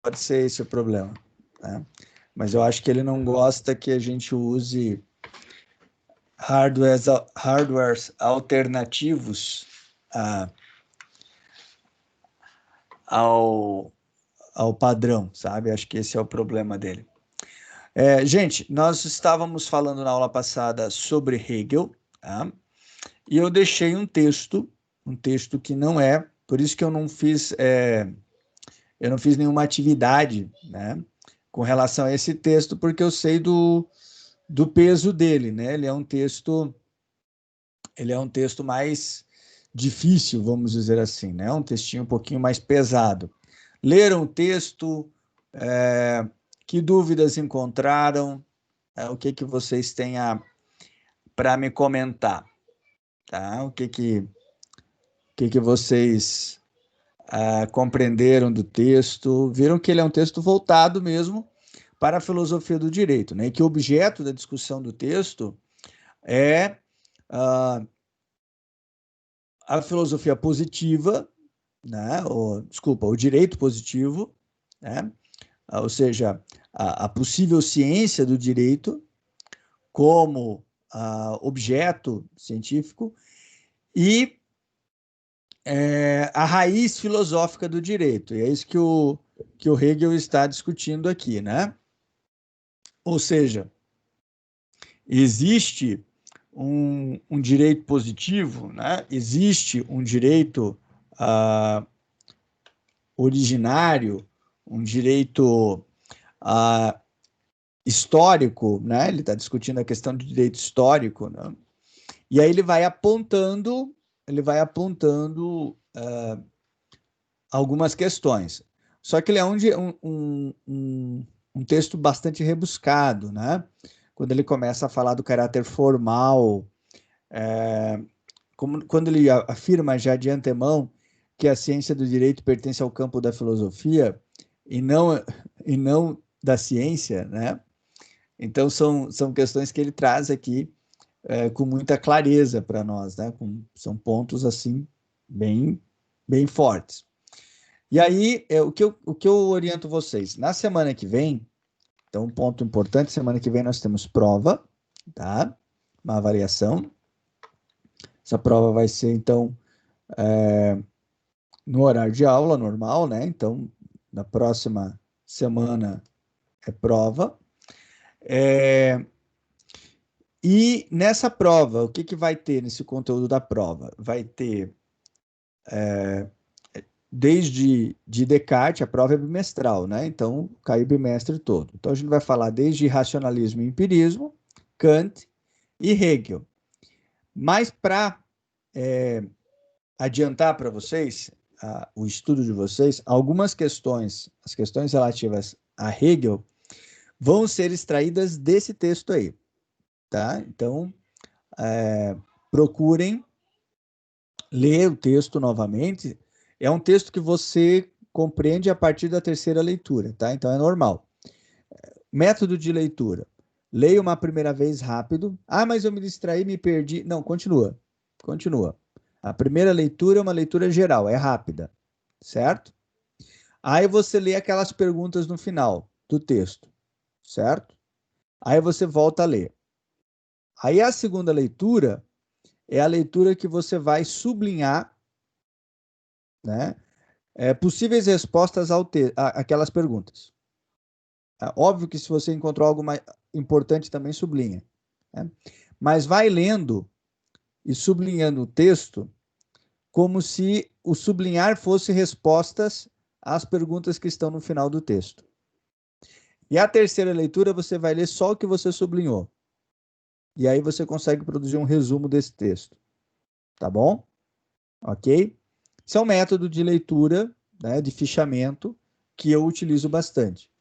pode ser esse o problema, né? Mas eu acho que ele não gosta que a gente use hardwares alternativos ao padrão, sabe? Acho que esse é o problema dele. Gente, nós estávamos falando na aula passada sobre Hegel, tá? E eu deixei um texto que não é, por isso que eu não fiz nenhuma atividade, né, com relação a esse texto, porque eu sei do peso dele, né? Ele é um texto mais difícil, vamos dizer assim, né? Um textinho um pouquinho mais pesado. Leram o texto? Que dúvidas encontraram? O que vocês têm para me comentar? Tá? O que vocês compreenderam do texto? Viram que ele é um texto voltado mesmo para a filosofia do direito, né? E que o objeto da discussão do texto é a filosofia positiva, né? O direito positivo, né? Ou seja, a possível ciência do direito como objeto científico e a raiz filosófica do direito. E é isso que o Hegel está discutindo aqui, né? Ou seja, existe um direito positivo, né? Existe um direito originário, um direito histórico, né? Ele está discutindo a questão do direito histórico, né? E aí ele vai apontando algumas questões. Só que ele é um texto bastante rebuscado, né? Quando ele começa a falar do caráter formal, quando ele afirma já de antemão que a ciência do direito pertence ao campo da filosofia e não da ciência, né? Então são questões que ele traz aqui com muita clareza para nós, né? São pontos assim bem fortes. E aí, o que eu oriento vocês? Na semana que vem, então um ponto importante, semana que vem nós temos prova, tá? Uma avaliação. Essa prova vai ser, então, no horário de aula normal, né? Então, na próxima semana é prova. E nessa prova, o que vai ter nesse conteúdo da prova? Vai ter desde de Descartes, a prova é bimestral, né? Então, cai o bimestre todo. Então, a gente vai falar desde racionalismo e empirismo, Kant e Hegel. Mas para adiantar para vocês o estudo de vocês, algumas questões, as questões relativas a Hegel, vão ser extraídas desse texto aí, tá? Então, procurem ler o texto novamente. É um texto que você compreende a partir da terceira leitura, tá? Então é normal. Método de leitura. Leia uma primeira vez rápido. Ah, mas eu me distraí, me perdi. Não, continua. Continua. A primeira leitura é uma leitura geral, é rápida, certo? Aí você lê aquelas perguntas no final do texto, certo? Aí você volta a ler. Aí a segunda leitura é a leitura que você vai sublinhar, né? Possíveis respostas àquelas perguntas. Óbvio que se você encontrou algo mais importante, também sublinha, né? Mas vai lendo e sublinhando o texto como se o sublinhar fosse respostas às perguntas que estão no final do texto. E a terceira leitura você vai ler só o que você sublinhou. E aí você consegue produzir um resumo desse texto. Tá bom? Ok? Esse é um método de leitura, né, de fichamento, que eu utilizo bastante.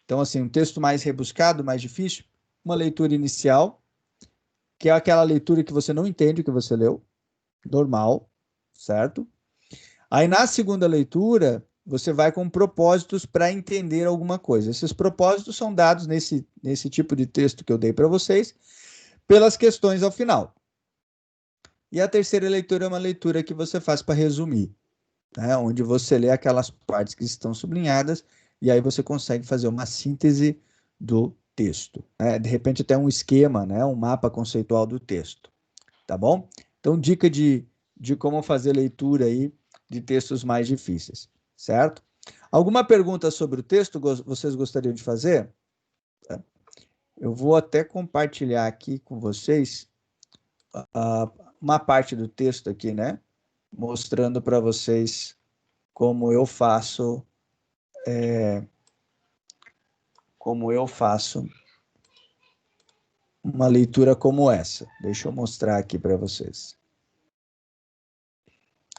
Então, assim, um texto mais rebuscado, mais difícil, uma leitura inicial, que é aquela leitura que você não entende o que você leu, normal, certo? Aí, na segunda leitura, você vai com propósitos para entender alguma coisa. Esses propósitos são dados nesse tipo de texto que eu dei para vocês, pelas questões ao final. E a terceira leitura é uma leitura que você faz para resumir, né? Onde você lê aquelas partes que estão sublinhadas e aí você consegue fazer uma síntese do texto, né? De repente até um esquema, né? Um mapa conceitual do texto, tá bom? Então, dica de como fazer leitura aí de textos mais difíceis, certo? Alguma pergunta sobre o texto vocês gostariam de fazer? Eu vou até compartilhar aqui com vocês uma parte do texto aqui, né? Mostrando para vocês como eu faço, uma leitura como essa. Deixa eu mostrar aqui para vocês.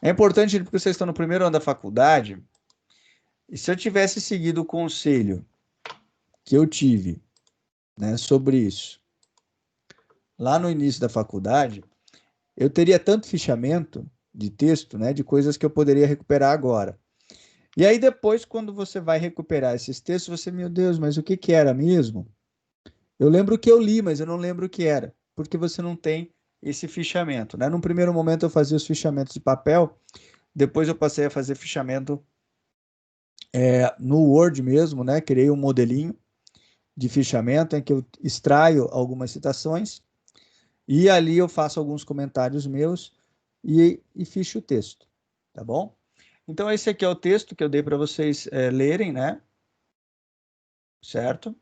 É importante porque vocês estão no primeiro ano da faculdade, e se eu tivesse seguido o conselho que eu tive, né, sobre isso, lá no início da faculdade, eu teria tanto fichamento de texto, né, de coisas que eu poderia recuperar agora. E aí depois, quando você vai recuperar esses textos, você, meu Deus, mas o que que era mesmo? Eu lembro que eu li, mas eu não lembro o que era, porque você não tem esse fichamento, né? Num primeiro momento eu fazia os fichamentos de papel, depois eu passei a fazer fichamento no Word mesmo, né? Criei um modelinho de fichamento em que eu extraio algumas citações e ali eu faço alguns comentários meus e ficho o texto, tá bom? Então esse aqui é o texto que eu dei para vocês lerem, né? Certo?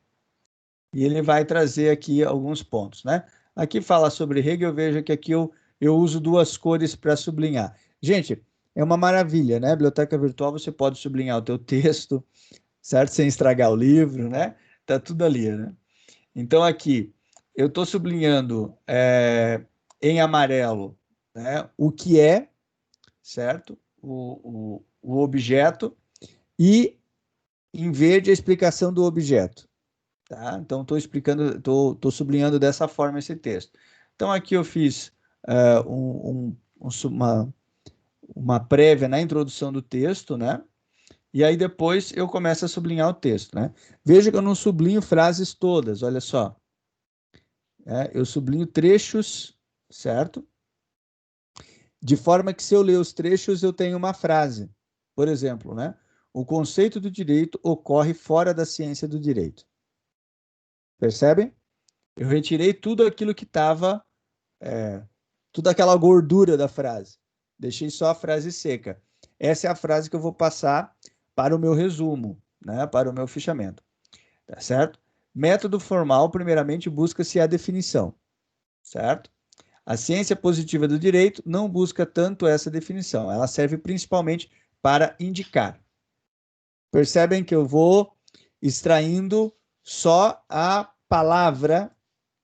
E ele vai trazer aqui alguns pontos, né? Aqui fala sobre Hegel, veja que aqui eu uso duas cores para sublinhar. Gente, é uma maravilha, né? Biblioteca virtual, você pode sublinhar o teu texto, certo? Sem estragar o livro, né? Tá tudo ali, né? Então aqui, eu estou sublinhando em amarelo, né, o que é, certo? O objeto, e em verde a explicação do objeto. Tá? Então, estou explicando, estou sublinhando dessa forma esse texto. Então, aqui eu fiz uma prévia na introdução do texto, né? E aí depois eu começo a sublinhar o texto, né? Veja que eu não sublinho frases todas, olha só. Eu sublinho trechos, certo? De forma que se eu ler os trechos, eu tenho uma frase. Por exemplo, né? O conceito do direito ocorre fora da ciência do direito. Percebem? Eu retirei tudo aquilo que estava, toda aquela gordura da frase. Deixei só a frase seca. Essa é a frase que eu vou passar para o meu resumo, né? Para o meu fichamento. Tá certo? Método formal, primeiramente, busca-se a definição, certo? A ciência positiva do direito não busca tanto essa definição, ela serve principalmente para indicar. Percebem que eu vou extraindo só a palavra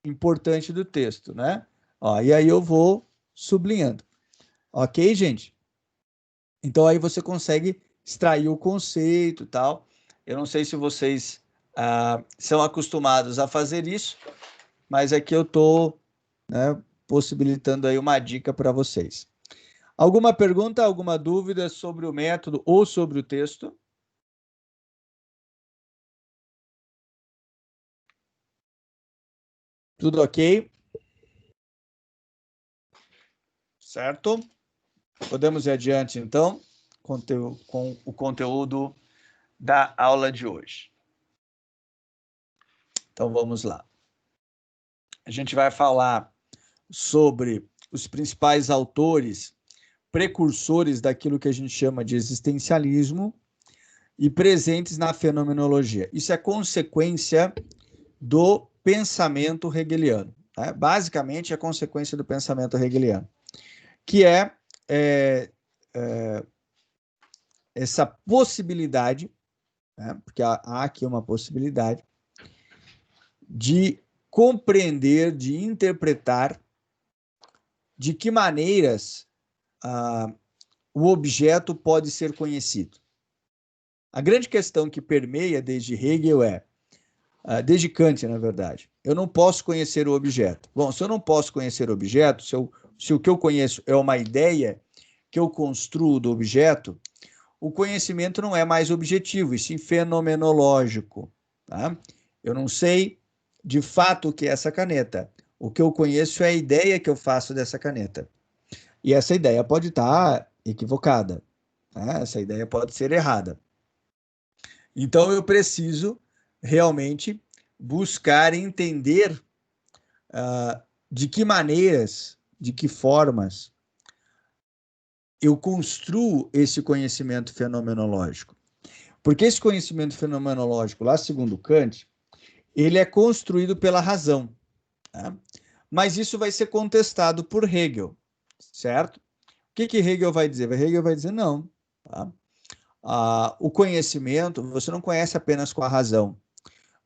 importante do texto, né? Ó, e aí eu vou sublinhando. Ok, gente? Então aí você consegue extrair o conceito e tal. Eu não sei se vocês são acostumados a fazer isso, mas aqui eu estou, né, possibilitando aí uma dica para vocês. Alguma pergunta, alguma dúvida sobre o método ou sobre o texto? Tudo ok? Certo? Podemos ir adiante, então, com o conteúdo da aula de hoje. Então, vamos lá. A gente vai falar sobre os principais autores precursores daquilo que a gente chama de existencialismo e presentes na fenomenologia. Isso é consequência do pensamento hegeliano. Né? Basicamente, é consequência do pensamento hegeliano, que é essa possibilidade, né? Porque há aqui uma possibilidade de compreender, de interpretar de que maneiras o objeto pode ser conhecido. A grande questão que permeia desde Hegel desde Kant, na verdade, eu não posso conhecer o objeto. Bom, se eu não posso conhecer o objeto, se o que eu conheço é uma ideia que eu construo do objeto, o conhecimento não é mais objetivo, e sim fenomenológico. Tá? Eu não sei de fato o que é essa caneta. O que eu conheço é a ideia que eu faço dessa caneta. E essa ideia pode estar equivocada. Né? Essa ideia pode ser errada. Então, eu preciso realmente buscar entender de que maneiras, de que formas eu construo esse conhecimento fenomenológico. Porque esse conhecimento fenomenológico, lá segundo Kant, ele é construído pela razão. Tá? Mas isso vai ser contestado por Hegel, certo? O que Hegel vai dizer? Hegel vai dizer não. Tá? O conhecimento, você não conhece apenas com a razão.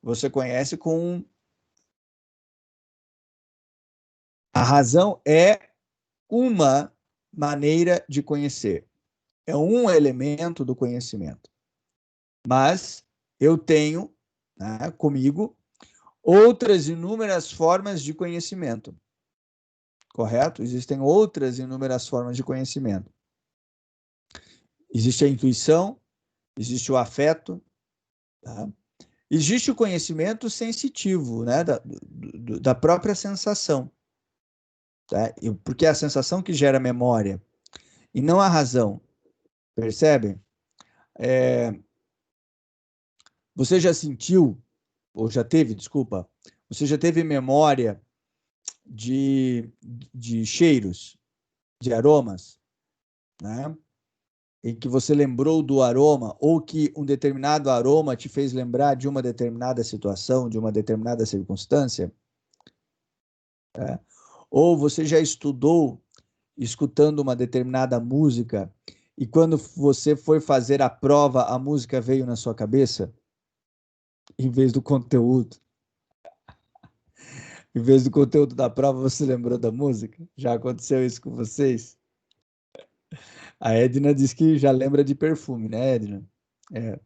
Você conhece com... A razão é uma maneira de conhecer. É um elemento do conhecimento. Mas eu tenho, né, comigo outras inúmeras formas de conhecimento. Correto? Existem outras inúmeras formas de conhecimento. Existe a intuição, existe o afeto, tá? Existe o conhecimento sensitivo, né, da própria sensação. Tá? Porque é a sensação que gera memória, e não a razão. Percebe? Você já sentiu, ou já teve, desculpa, você já teve memória de cheiros, de aromas, né? Em que você lembrou do aroma, ou que um determinado aroma te fez lembrar de uma determinada situação, de uma determinada circunstância, né? Ou você já estudou escutando uma determinada música e quando você foi fazer a prova, a música veio na sua cabeça em vez do conteúdo. Em vez do conteúdo da prova, você lembrou da música? Já aconteceu isso com vocês? A Edna diz que já lembra de perfume, né, Edna? É,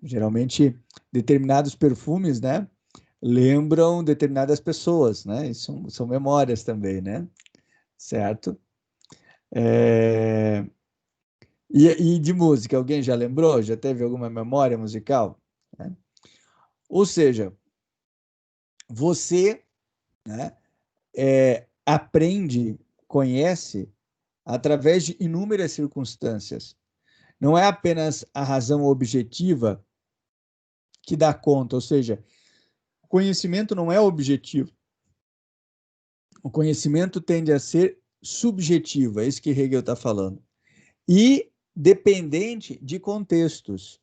geralmente, determinados perfumes, né, lembram determinadas pessoas, né? São memórias também, né? Certo? É... E de música, alguém já lembrou? Já teve alguma memória musical? Né? Ou seja, você, né, aprende, conhece através de inúmeras circunstâncias. Não é apenas a razão objetiva que dá conta, ou seja, o conhecimento não é objetivo. O conhecimento tende a ser subjetivo, é isso que Hegel está falando. E dependente de contextos.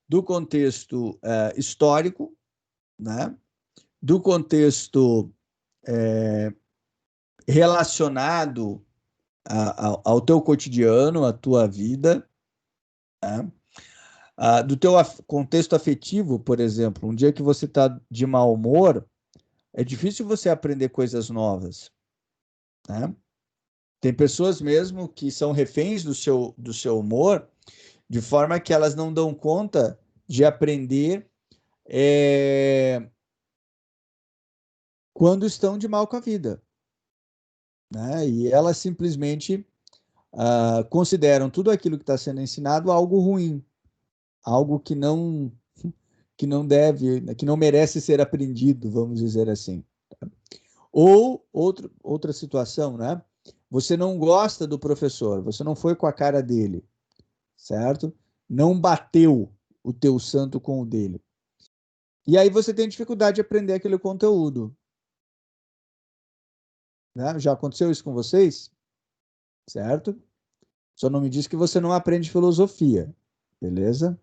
Do contexto histórico, né? Do contexto relacionado ao teu cotidiano, à tua vida, né? Do teu contexto afetivo, por exemplo, um dia que você está de mau humor, é difícil você aprender coisas novas, né? Tem pessoas mesmo que são reféns do seu humor, de forma que elas não dão conta de aprender quando estão de mal com a vida, né? E elas simplesmente consideram tudo aquilo que está sendo ensinado algo ruim, algo que não deve, que não merece ser aprendido, vamos dizer assim. Ou outra situação, né? Você não gosta do professor, você não foi com a cara dele, certo? Não bateu o teu santo com o dele. E aí você tem dificuldade de aprender aquele conteúdo. Né? Já aconteceu isso com vocês? Certo? Só não me diz que você não aprende filosofia, beleza?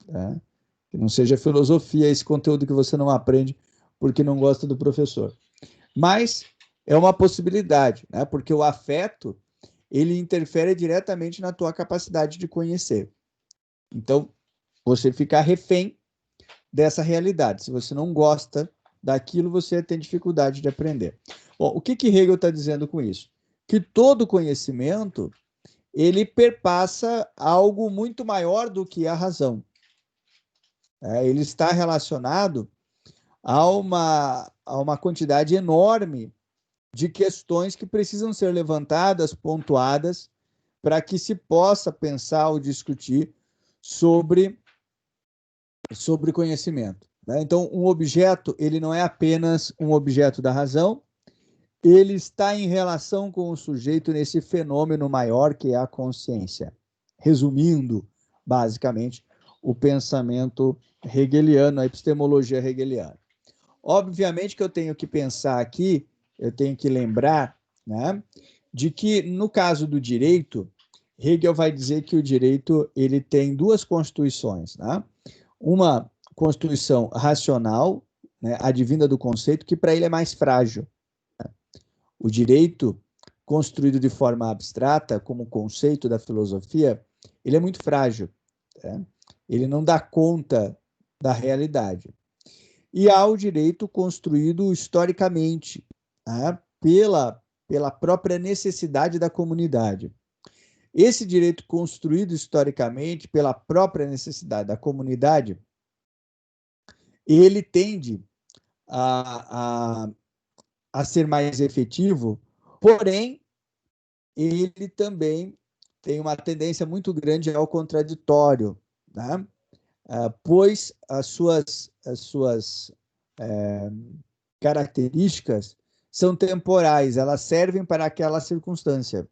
É. Que não seja filosofia esse conteúdo que você não aprende porque não gosta do professor. Mas é uma possibilidade, né? Porque o afeto, ele interfere diretamente na tua capacidade de conhecer. Então, você fica refém dessa realidade. Se você não gosta daquilo, você tem dificuldade de aprender. Bom, o que Hegel está dizendo com isso? Que todo conhecimento, ele perpassa algo muito maior do que a razão. Ele está relacionado a uma quantidade enorme de questões que precisam ser levantadas, pontuadas, para que se possa pensar ou discutir sobre conhecimento. Né? Então, um objeto, ele não é apenas um objeto da razão, ele está em relação com o sujeito nesse fenômeno maior que é a consciência. Resumindo, basicamente, o pensamento hegeliano, a epistemologia hegeliana. Obviamente que eu tenho que pensar aqui, eu tenho que lembrar, né, de que no caso do direito, Hegel vai dizer que o direito ele tem duas constituições, né? Uma constituição racional, né, advinda do conceito, que para ele é mais frágil. O direito construído de forma abstrata, como conceito da filosofia, ele é muito frágil. Né? Ele não dá conta da realidade. E há o direito construído historicamente, né? pela própria necessidade da comunidade. Esse direito construído historicamente pela própria necessidade da comunidade, ele tende a, a, a ser mais efetivo, porém, ele também tem uma tendência muito grande ao contraditório, né? Pois as suas características são temporais, elas servem para aquela circunstância.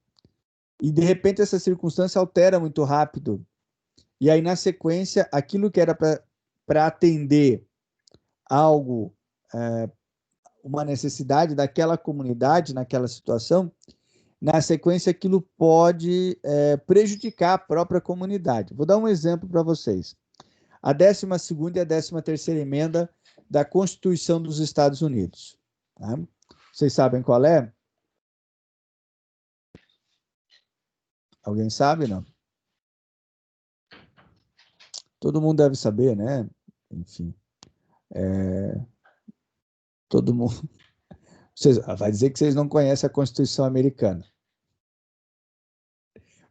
E, de repente, essa circunstância altera muito rápido. E aí, na sequência, aquilo que era para atender algo, uma necessidade daquela comunidade, naquela situação, na sequência, aquilo pode prejudicar a própria comunidade. Vou dar um exemplo para vocês. A 12ª e a 13ª emenda da Constituição dos Estados Unidos. Tá? Vocês sabem qual é? Alguém sabe, não? Todo mundo deve saber, né? Enfim. Todo mundo. Vai dizer que vocês não conhecem a Constituição americana.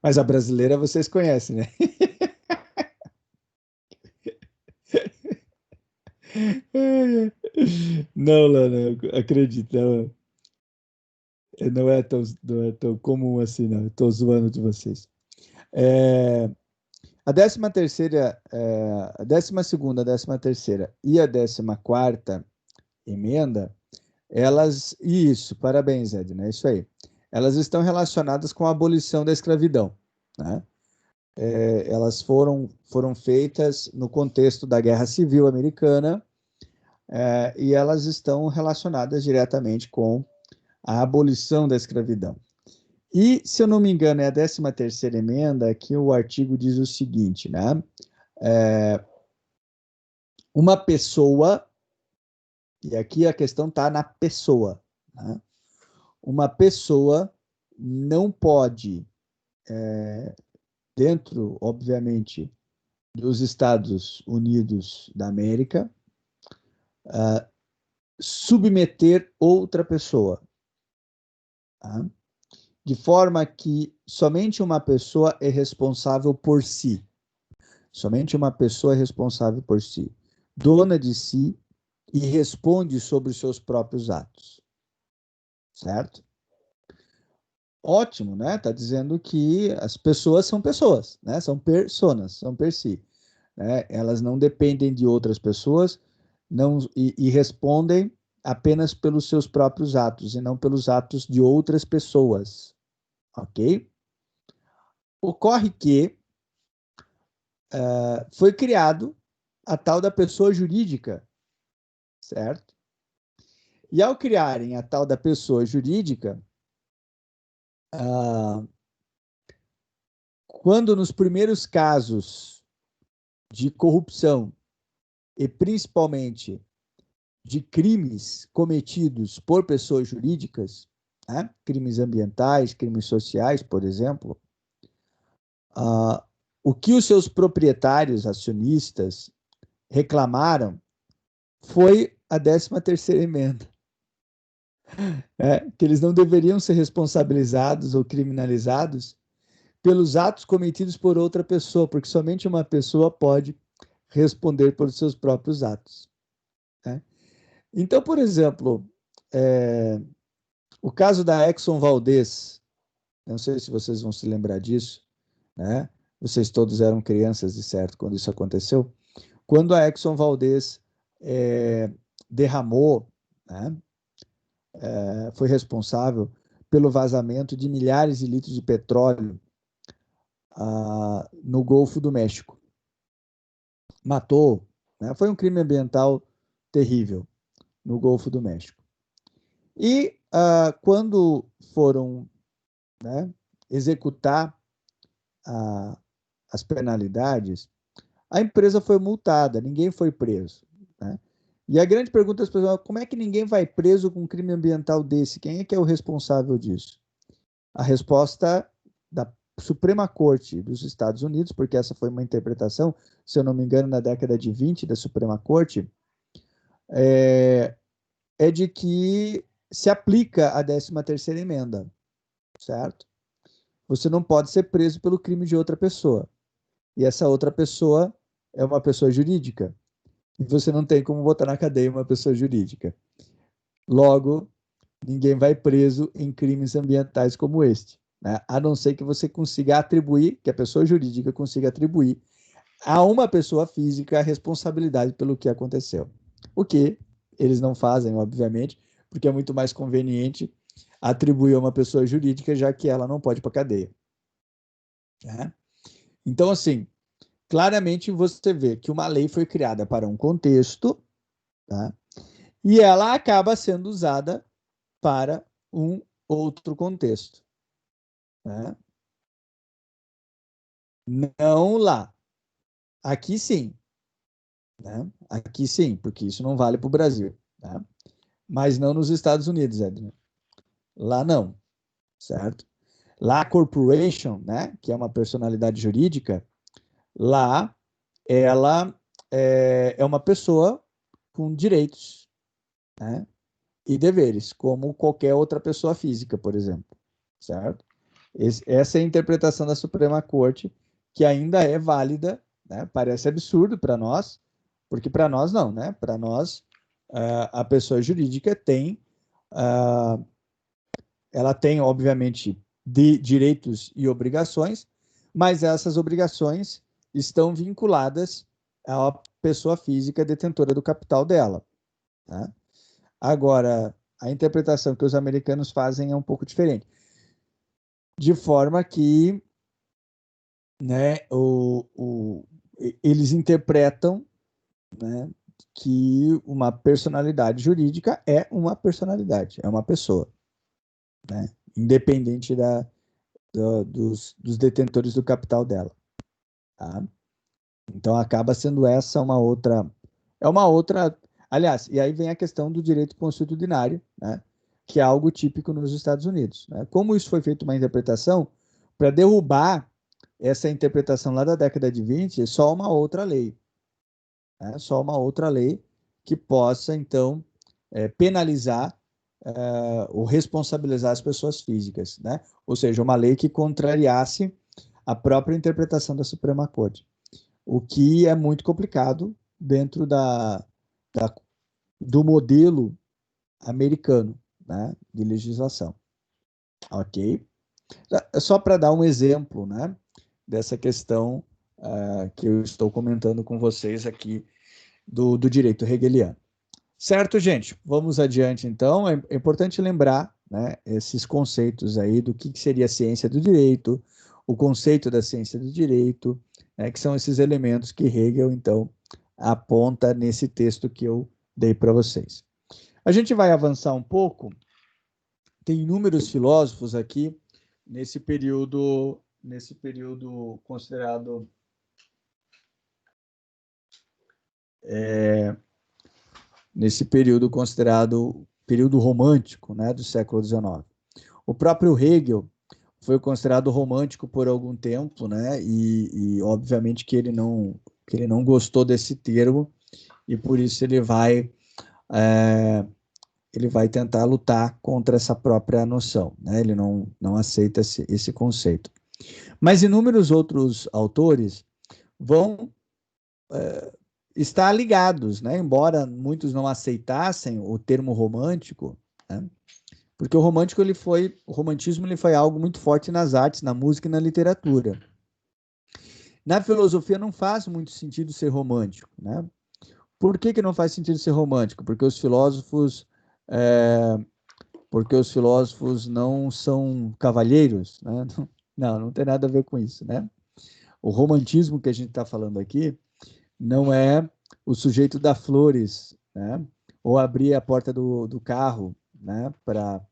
Mas a brasileira vocês conhecem, né? Não, Lana, acredita. Não é tão comum assim, não. Estou zoando de vocês. A 13ª, a 12ª, a 13ª e a 14ª emenda, isso, parabéns, Edna, é isso aí. Elas estão relacionadas com a abolição da escravidão, né? Elas foram feitas no contexto da Guerra Civil Americana, e elas estão relacionadas diretamente com a abolição da escravidão. E, se eu não me engano, é a 13ª emenda que o artigo diz o seguinte, né? Uma pessoa, e aqui a questão está na pessoa, né? Uma pessoa não pode, dentro, obviamente, dos Estados Unidos da América, submeter outra pessoa, tá? De forma que somente uma pessoa é responsável por si. Somente uma pessoa é responsável por si, dona de si e responde sobre os seus próprios atos. Certo? Ótimo, né? Está dizendo que as pessoas, né? São personas, são per si. Né? Elas não dependem de outras pessoas e respondem apenas pelos seus próprios atos e não pelos atos de outras pessoas. Ok? Ocorre que foi criado a tal da pessoa jurídica, certo? E ao criarem a tal da pessoa jurídica, quando nos primeiros casos de corrupção e principalmente de crimes cometidos por pessoas jurídicas, né? Crimes ambientais, crimes sociais, por exemplo, o que os seus proprietários, acionistas, reclamaram foi a 13ª emenda. Que eles não deveriam ser responsabilizados ou criminalizados pelos atos cometidos por outra pessoa, porque somente uma pessoa pode responder pelos seus próprios atos. Né? Então, por exemplo, o caso da Exxon Valdez, não sei se vocês vão se lembrar disso, né? Vocês todos eram crianças, de certo, quando isso aconteceu. Quando a Exxon Valdez derramou, né? Foi responsável pelo vazamento de milhares de litros de petróleo no Golfo do México. matou, né? Foi um crime ambiental terrível no Golfo do México. E quando foram, né, executar as penalidades, a empresa foi multada, ninguém foi preso, né? E a grande pergunta das pessoas é: como é que ninguém vai preso com um crime ambiental desse? Quem é que é o responsável disso? A resposta da Suprema Corte dos Estados Unidos, porque essa foi uma interpretação, se eu não me engano, na década de 20 da Suprema Corte, é de que se aplica a 13ª emenda, certo? Você não pode ser preso pelo crime de outra pessoa. E essa outra pessoa é uma pessoa jurídica. E você não tem como botar na cadeia uma pessoa jurídica. Logo, ninguém vai preso em crimes ambientais como este, né? A não ser que você consiga atribuir, que a pessoa jurídica consiga atribuir a uma pessoa física a responsabilidade pelo que aconteceu. O que eles não fazem, obviamente, porque é muito mais conveniente atribuir a uma pessoa jurídica, já que ela não pode ir para a cadeia, né? Então, assim, claramente você vê que uma lei foi criada para um contexto, tá? E ela acaba sendo usada para um outro contexto, né? Não lá. Aqui sim, né? Aqui sim, porque isso não vale para o Brasil, tá? Mas não nos Estados Unidos, Edna. Lá não, certo? Lá a corporation, né, que é uma personalidade jurídica, lá ela é uma pessoa com direitos, né, e deveres, como qualquer outra pessoa física, por exemplo, certo? Essa é a interpretação da Suprema Corte, que ainda é válida, né? Parece absurdo para nós, porque para nós não, né? Para nós, a pessoa jurídica tem, ela tem, obviamente, direitos e obrigações, mas essas obrigações estão vinculadas à pessoa física detentora do capital dela, tá? Agora, a interpretação que os americanos fazem é um pouco diferente, de forma que, né, eles interpretam, né, que uma personalidade jurídica é uma personalidade, é uma pessoa, né, independente dos detentores do capital dela, tá? Então acaba sendo essa é uma outra, aliás, e aí vem a questão do direito consuetudinário, né, que é algo típico nos Estados Unidos, né? Como isso foi feito uma interpretação para derrubar essa interpretação lá da década de 20, é só uma outra lei, né? Só uma outra lei que possa, então, penalizar ou responsabilizar as pessoas físicas, né? Ou seja, uma lei que contrariasse a própria interpretação da Suprema Corte, o que é muito complicado dentro da do modelo americano, né, de legislação, ok? Só para dar um exemplo, né, dessa questão que eu estou comentando com vocês aqui do direito hegeliano. Certo, gente? Vamos adiante, então. É importante lembrar, né, esses conceitos aí do que seria a ciência do direito, o conceito da ciência do direito, né, que são esses elementos que Hegel, então, aponta nesse texto que eu dei para vocês. A gente vai avançar um pouco. Tem inúmeros filósofos aqui nesse período considerado período romântico, né, do século XIX. O próprio Hegel foi considerado romântico por algum tempo, né, e obviamente que ele não gostou desse termo e por isso ele vai tentar lutar contra essa própria noção, né? Ele não aceita esse conceito. Mas inúmeros outros autores vão estar ligados, né? Embora muitos não aceitassem o termo romântico, né? Porque o romantismo ele foi algo muito forte nas artes, na música e na literatura. Na filosofia não faz muito sentido ser romântico, né? Por que não faz sentido ser romântico? É, porque os filósofos não são cavalheiros, né? Não tem nada a ver com isso, né? O romantismo que a gente está falando aqui não é o sujeito dar flores, né? Ou abrir a porta do carro, né? Para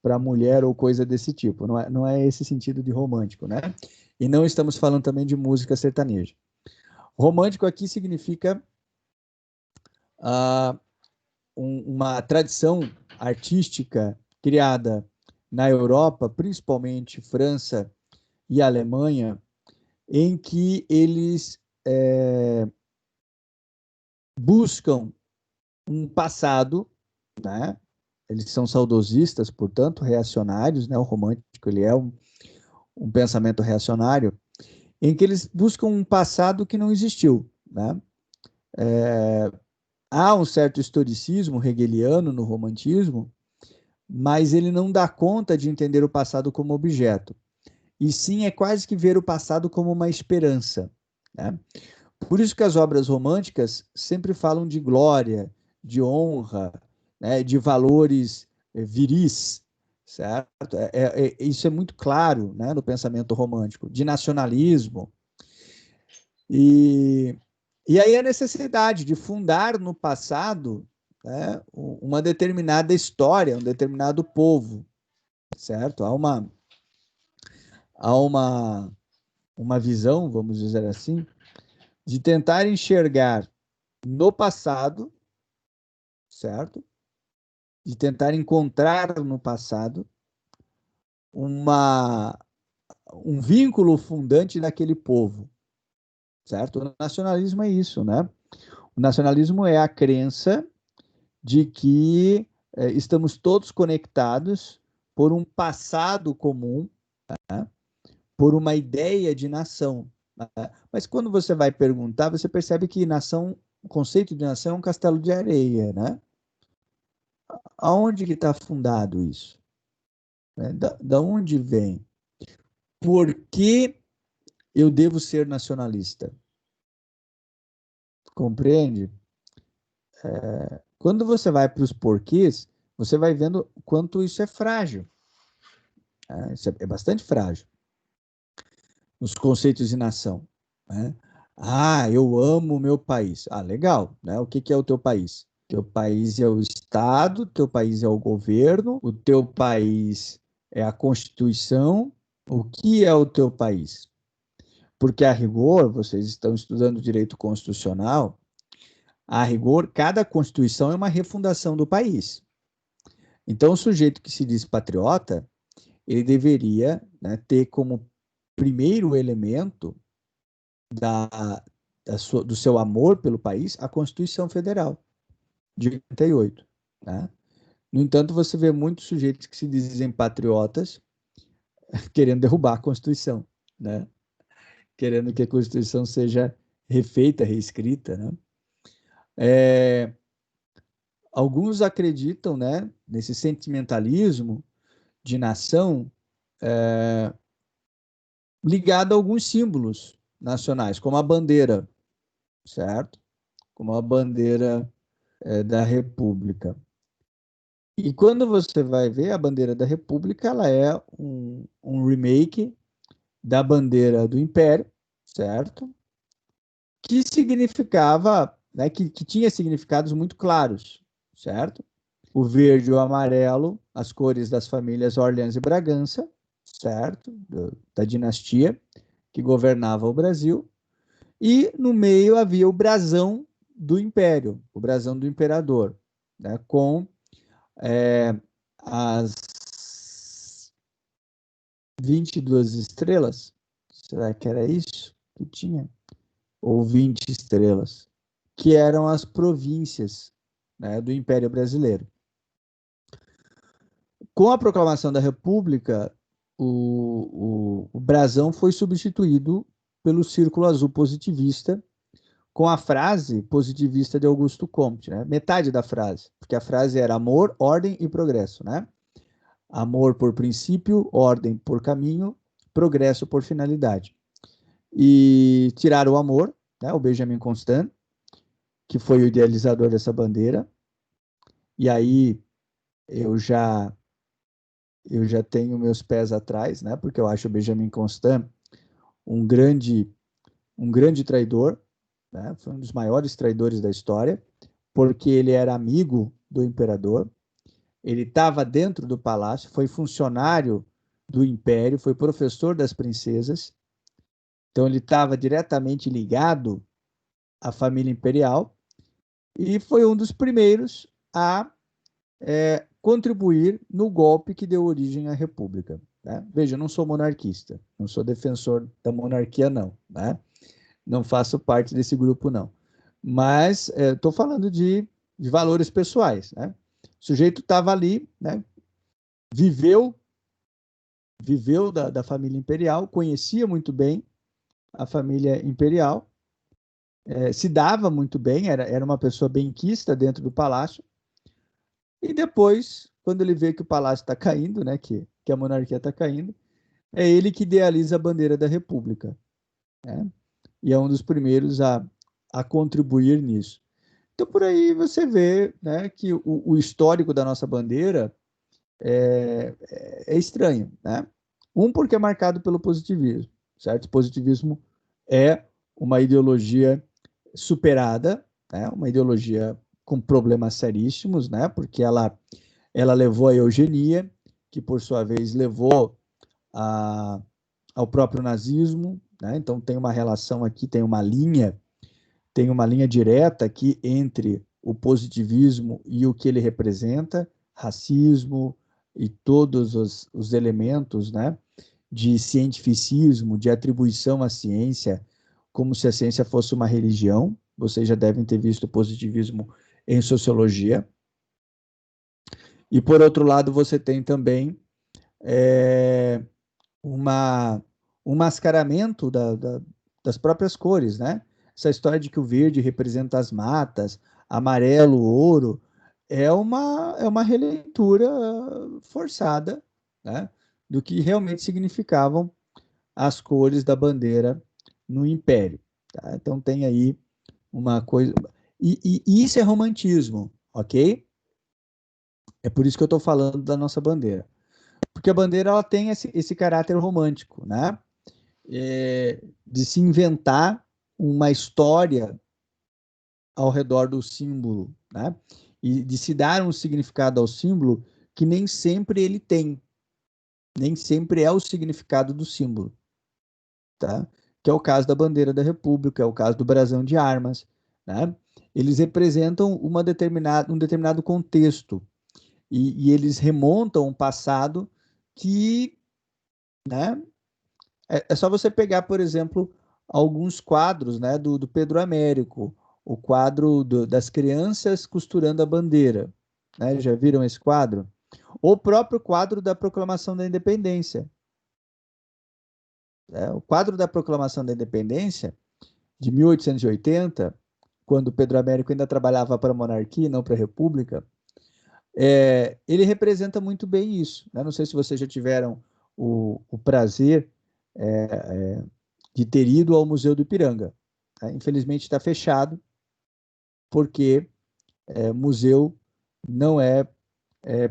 a mulher ou coisa desse tipo. Não é esse sentido de romântico, né? E não estamos falando também de música sertaneja. Romântico aqui significa uma tradição artística criada na Europa, principalmente França e Alemanha, em que eles buscam um passado, né? Eles são saudosistas, portanto, reacionários, né? O romântico ele é um pensamento reacionário, em que eles buscam um passado que não existiu, né? Há um certo historicismo hegeliano no romantismo, mas ele não dá conta de entender o passado como objeto. E sim é quase que ver o passado como uma esperança, né? Por isso que as obras românticas sempre falam de glória, de honra, né, de valores viris, certo? Isso é muito claro, né, no pensamento romântico, de nacionalismo. E, e aí a necessidade de fundar no passado, né, uma determinada história, um determinado povo, certo? Há uma visão, vamos dizer assim, de tentar enxergar no passado, certo? De tentar encontrar no passado uma, um vínculo fundante daquele povo, certo? O nacionalismo é isso, né? O nacionalismo é a crença de que estamos todos conectados por um passado comum, né? Por uma ideia de nação. Né? Mas quando você vai perguntar, você percebe que nação, o conceito de nação é um castelo de areia, né? Aonde que está fundado isso? Né? Da onde vem? Por que eu devo ser nacionalista? Compreende? Quando você vai para os porquês, você vai vendo quanto isso é frágil. Né? Isso é bastante frágil. Os conceitos de nação. Né? Ah, eu amo o meu país. Ah, legal. Né? O que é o teu país? Teu país é o Estado, teu país é o governo, o teu país é a Constituição. O que é o teu país? Porque, a rigor, vocês estão estudando direito constitucional, a rigor, cada Constituição é uma refundação do país. Então, o sujeito que se diz patriota, ele deveria, né, ter como primeiro elemento da, do seu amor pelo país a Constituição Federal de 88. Né? No entanto, você vê muitos sujeitos que se dizem patriotas querendo derrubar a Constituição, né? Querendo que a Constituição seja refeita, reescrita. Né? Alguns acreditam, né, nesse sentimentalismo de nação ligado a alguns símbolos nacionais, como a bandeira, certo? Como a bandeira da República. E quando você vai ver a bandeira da República, ela é um remake da bandeira do Império, certo? Que significava, né, que tinha significados muito claros, certo? O verde e o amarelo, as cores das famílias Orleans e Bragança, certo? Da dinastia que governava o Brasil. E no meio havia o brasão do império, o brasão do imperador, né? Com as 22 estrelas. Será que era isso que tinha? Ou 20 estrelas, que eram as províncias, né, do Império Brasileiro. Com a proclamação da República, o brasão foi substituído pelo círculo azul positivista, com a frase positivista de Augusto Comte, né? Metade da frase, porque a frase era amor, ordem e progresso, né? Amor por princípio, ordem por caminho, progresso por finalidade. E tiraram o amor, né? O Benjamin Constant, que foi o idealizador dessa bandeira. E aí eu já tenho meus pés atrás, né? Porque eu acho o Benjamin Constant um grande traidor, né? Foi um dos maiores traidores da história, porque ele era amigo do imperador, ele estava dentro do palácio, foi funcionário do império, foi professor das princesas, então ele estava diretamente ligado à família imperial e foi um dos primeiros a contribuir no golpe que deu origem à República. Né? Veja, eu não sou monarquista, não sou defensor da monarquia, não. Né? Não faço parte desse grupo, não. Mas estou falando de valores pessoais. Né? O sujeito estava ali, né? viveu da família imperial, conhecia muito bem a família imperial, se dava muito bem, era uma pessoa benquista dentro do palácio, e depois, quando ele vê que o palácio está caindo, né, que a monarquia está caindo, é ele que idealiza a bandeira da República. Né? E é um dos primeiros a contribuir nisso. Então, por aí você vê, né, que o histórico da nossa bandeira é estranho. Né? Porque é marcado pelo positivismo, certo? O positivismo é uma ideologia superada, né? Uma ideologia com problemas seríssimos, né? Porque ela levou à eugenia, que por sua vez levou ao próprio nazismo, né? Então tem uma relação aqui, tem uma linha direta aqui entre o positivismo e o que ele representa, racismo e todos os elementos, né, de cientificismo, de atribuição à ciência, como se a ciência fosse uma religião. Vocês já devem ter visto o positivismo em sociologia. E, por outro lado, você tem também uma, um mascaramento das próprias cores, né? Essa história de que o verde representa as matas, amarelo, ouro, é uma releitura forçada, né? Do que realmente significavam as cores da bandeira no Império. Tá? Então tem aí uma coisa. E isso é romantismo, ok? É por isso que eu estou falando da nossa bandeira. Porque a bandeira ela tem esse caráter romântico, né? De se inventar uma história ao redor do símbolo, né? E de se dar um significado ao símbolo que nem sempre ele tem, nem sempre é o significado do símbolo, tá? Que é o caso da bandeira da República, é o caso do brasão de armas, né? Eles representam um determinado contexto e eles remontam um passado que, né? É só você pegar, por exemplo, alguns quadros, né, do Pedro Américo, o quadro das crianças costurando a bandeira, né? Já viram esse quadro? O próprio quadro da Proclamação da Independência. Né? O quadro da Proclamação da Independência, de 1880, quando Pedro Américo ainda trabalhava para a monarquia, não para a república, ele representa muito bem isso. Né? Não sei se vocês já tiveram o prazer de ter ido ao Museu do Ipiranga. Tá? Infelizmente está fechado, porque museu não é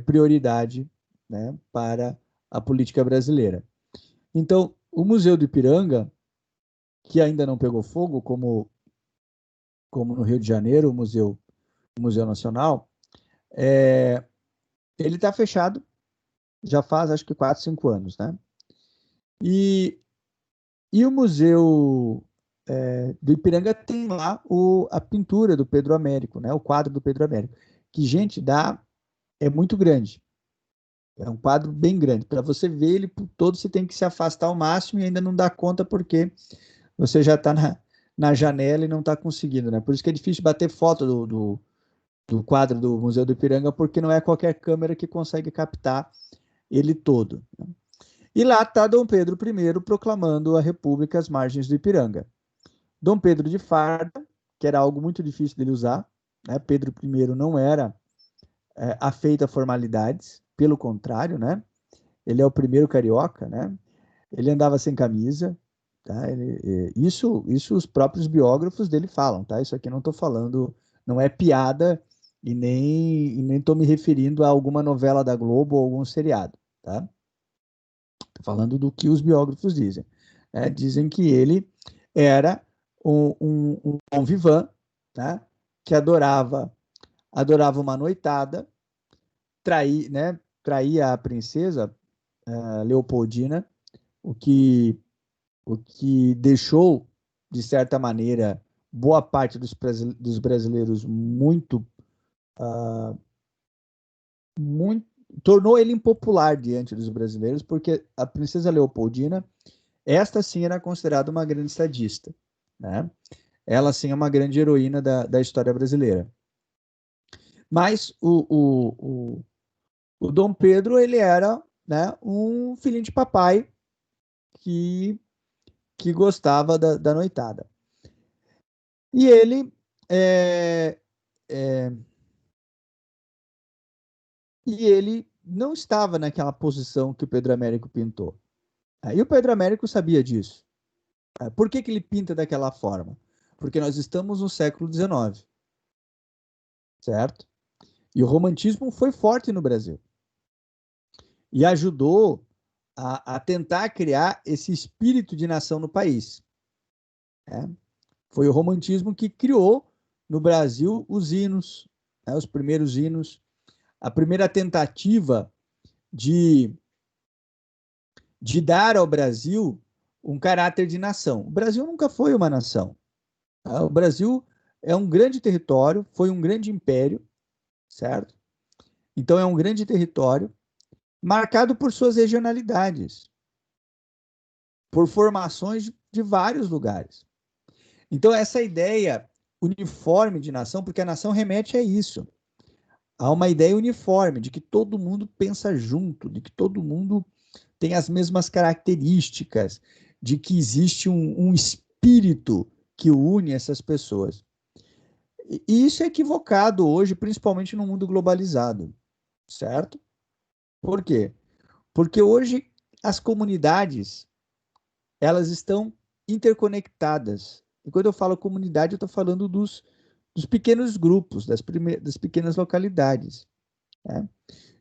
prioridade, né, para a política brasileira. Então, o Museu do Ipiranga, que ainda não pegou fogo, como no Rio de Janeiro, o Museu Nacional, ele está fechado já faz, acho que 4, 5 anos. Né? E o Museu do Ipiranga tem lá a pintura do Pedro Américo, né? O quadro do Pedro Américo, que, gente, é muito grande. É um quadro bem grande. Para você ver ele por todo, você tem que se afastar ao máximo e ainda não dá conta porque você já está na janela e não está conseguindo, né? Por isso que é difícil bater foto do quadro do Museu do Ipiranga, porque não é qualquer câmera que consegue captar ele todo. Né? E lá está Dom Pedro I proclamando a República às margens do Ipiranga. Dom Pedro de farda, que era algo muito difícil dele usar, né? Pedro I não era afeito a formalidades, pelo contrário, né? Ele é o primeiro carioca, né? Ele andava sem camisa, tá? Isso os próprios biógrafos dele falam, tá? Isso aqui eu não estou falando, não é piada e nem estou me referindo a alguma novela da Globo ou algum seriado, tá? Estou falando do que os biógrafos dizem. Né? Dizem que ele era um bom vivant, né? Que adorava uma noitada, traía a princesa Leopoldina, o que deixou, de certa maneira, boa parte dos brasileiros muito, tornou ele impopular diante dos brasileiros, porque a princesa Leopoldina, esta sim era considerada uma grande estadista, né? Ela sim é uma grande heroína da história brasileira. Mas o Dom Pedro, ele era, né, um filhinho de papai que, gostava da noitada. E ele é, é, não estava naquela posição que o Pedro Américo pintou. E o Pedro Américo sabia disso. Por que ele pinta daquela forma? Porque nós estamos no século XIX, certo? E o romantismo foi forte no Brasil. E ajudou a tentar criar esse espírito de nação no país. Né? Foi o romantismo que criou no Brasil os hinos, né? Os primeiros hinos, a primeira tentativa de dar ao Brasil um caráter de nação. O Brasil nunca foi uma nação. Tá? O Brasil é um grande território, foi um grande império, certo? Então é um grande território marcado por suas regionalidades, por formações de vários lugares. Então essa ideia uniforme de nação, porque a nação remete a isso, a uma ideia uniforme de que todo mundo pensa junto, de que todo mundo tem as mesmas características, de que existe um espírito que une essas pessoas. E isso é equivocado hoje, principalmente no mundo globalizado, certo? Por quê? Porque hoje as comunidades, elas estão interconectadas. E quando eu falo comunidade, eu estou falando dos pequenos grupos, das pequenas localidades. Né?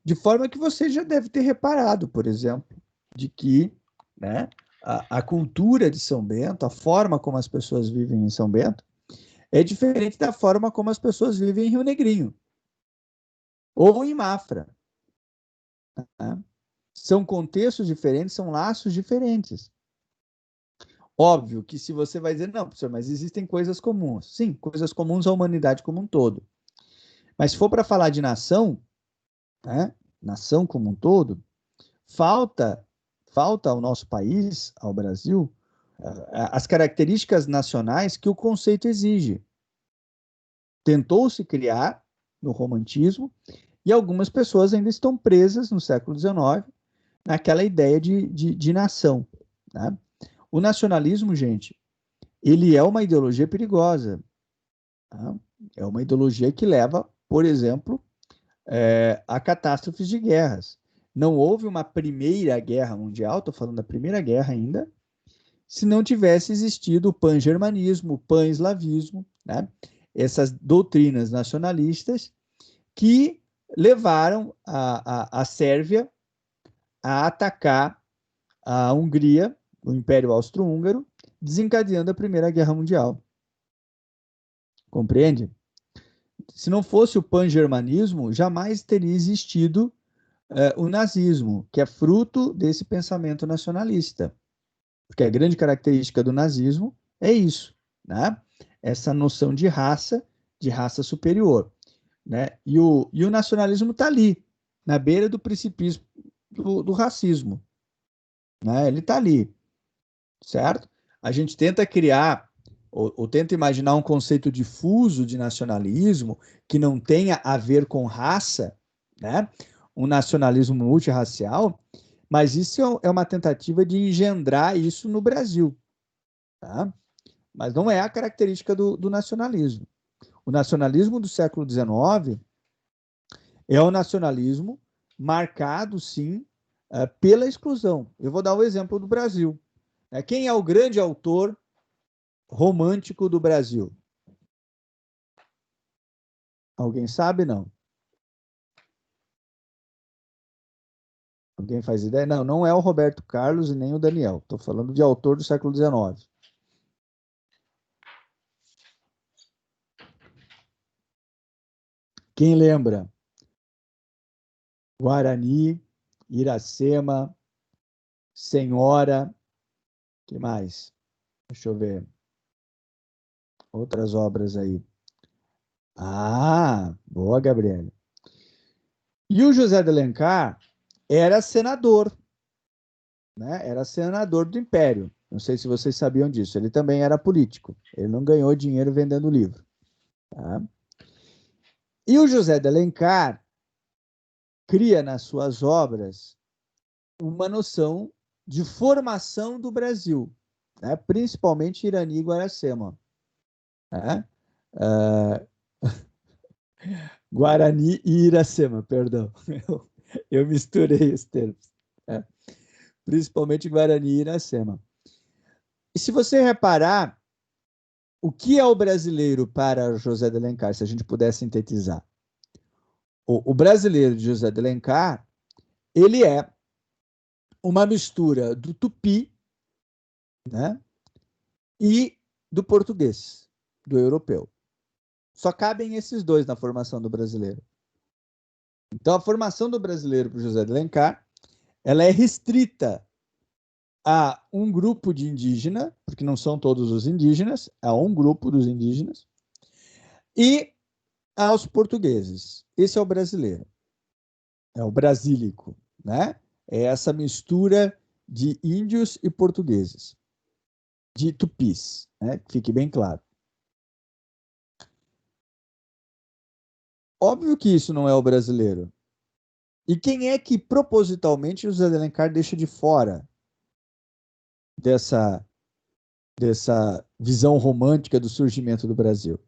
De forma que você já deve ter reparado, por exemplo, de que, né, a cultura de São Bento, a forma como as pessoas vivem em São Bento, é diferente da forma como as pessoas vivem em Rio Negrinho ou em Mafra. Né? São contextos diferentes, são laços diferentes. Óbvio que se você vai dizer, não, professor, mas existem coisas comuns. Sim, coisas comuns à humanidade como um todo. Mas se for para falar de nação, né, nação como um todo, falta ao nosso país, ao Brasil, as características nacionais que o conceito exige. Tentou-se criar no romantismo e algumas pessoas ainda estão presas no século XIX naquela ideia de nação. Né? O nacionalismo, gente, ele é uma ideologia perigosa. Tá? É uma ideologia que leva, por exemplo, a catástrofes de guerras. Não houve uma primeira guerra mundial, estou falando da primeira guerra ainda, se não tivesse existido o pan-germanismo, o pan-eslavismo, né? Essas doutrinas nacionalistas que levaram a Sérvia a atacar a Hungria, o Império Austro-Húngaro, desencadeando a Primeira Guerra Mundial. Compreende? Se não fosse o pan-germanismo, jamais teria existido o nazismo, que é fruto desse pensamento nacionalista. Porque a grande característica do nazismo é isso, né? Essa noção de raça superior. Né? E o nacionalismo está ali, na beira do precipício do racismo. Né? Ele está ali, certo? A gente tenta criar, ou tenta imaginar um conceito difuso de nacionalismo que não tenha a ver com raça, né? Um nacionalismo multirracial, mas isso é uma tentativa de engendrar isso no Brasil. Tá? Mas não é a característica do nacionalismo. O nacionalismo do século XIX é o nacionalismo marcado, sim, pela exclusão. Eu vou dar o exemplo do Brasil. Quem é o grande autor romântico do Brasil? Alguém sabe? Não. Alguém faz ideia? Não, não é o Roberto Carlos e nem o Daniel. Estou falando de autor do século XIX. Quem lembra? Guarani, Iracema, Senhora, que mais? Deixa eu ver. Outras obras aí. Ah, boa, Gabriela. E o José de Alencar era senador, né? Era senador do Império. Não sei se vocês sabiam disso. Ele também era político. Ele não ganhou dinheiro vendendo livro. Tá? E o José de Alencar cria nas suas obras uma noção de formação do Brasil, né? Principalmente Irani e Guaracema. Né? Guarani e Iracema, perdão. Eu misturei os termos. Né? Principalmente Guarani e Iracema. E se você reparar, o que é o brasileiro para José de Alencar, se a gente puder sintetizar? O brasileiro de José de Alencar, ele é uma mistura do tupi, né, e do português, do europeu. Só cabem esses dois na formação do brasileiro. Então, a formação do brasileiro para José de Alencar, ela é restrita a um grupo de indígena, porque não são todos os indígenas, a um grupo dos indígenas, e aos portugueses. Esse é o brasileiro. É o brasílico, né? É essa mistura de índios e portugueses, de tupis, né? Fique bem claro. Óbvio que isso não é o brasileiro. E quem é que propositalmente o José de Alencar deixa de fora dessa visão romântica do surgimento do Brasil?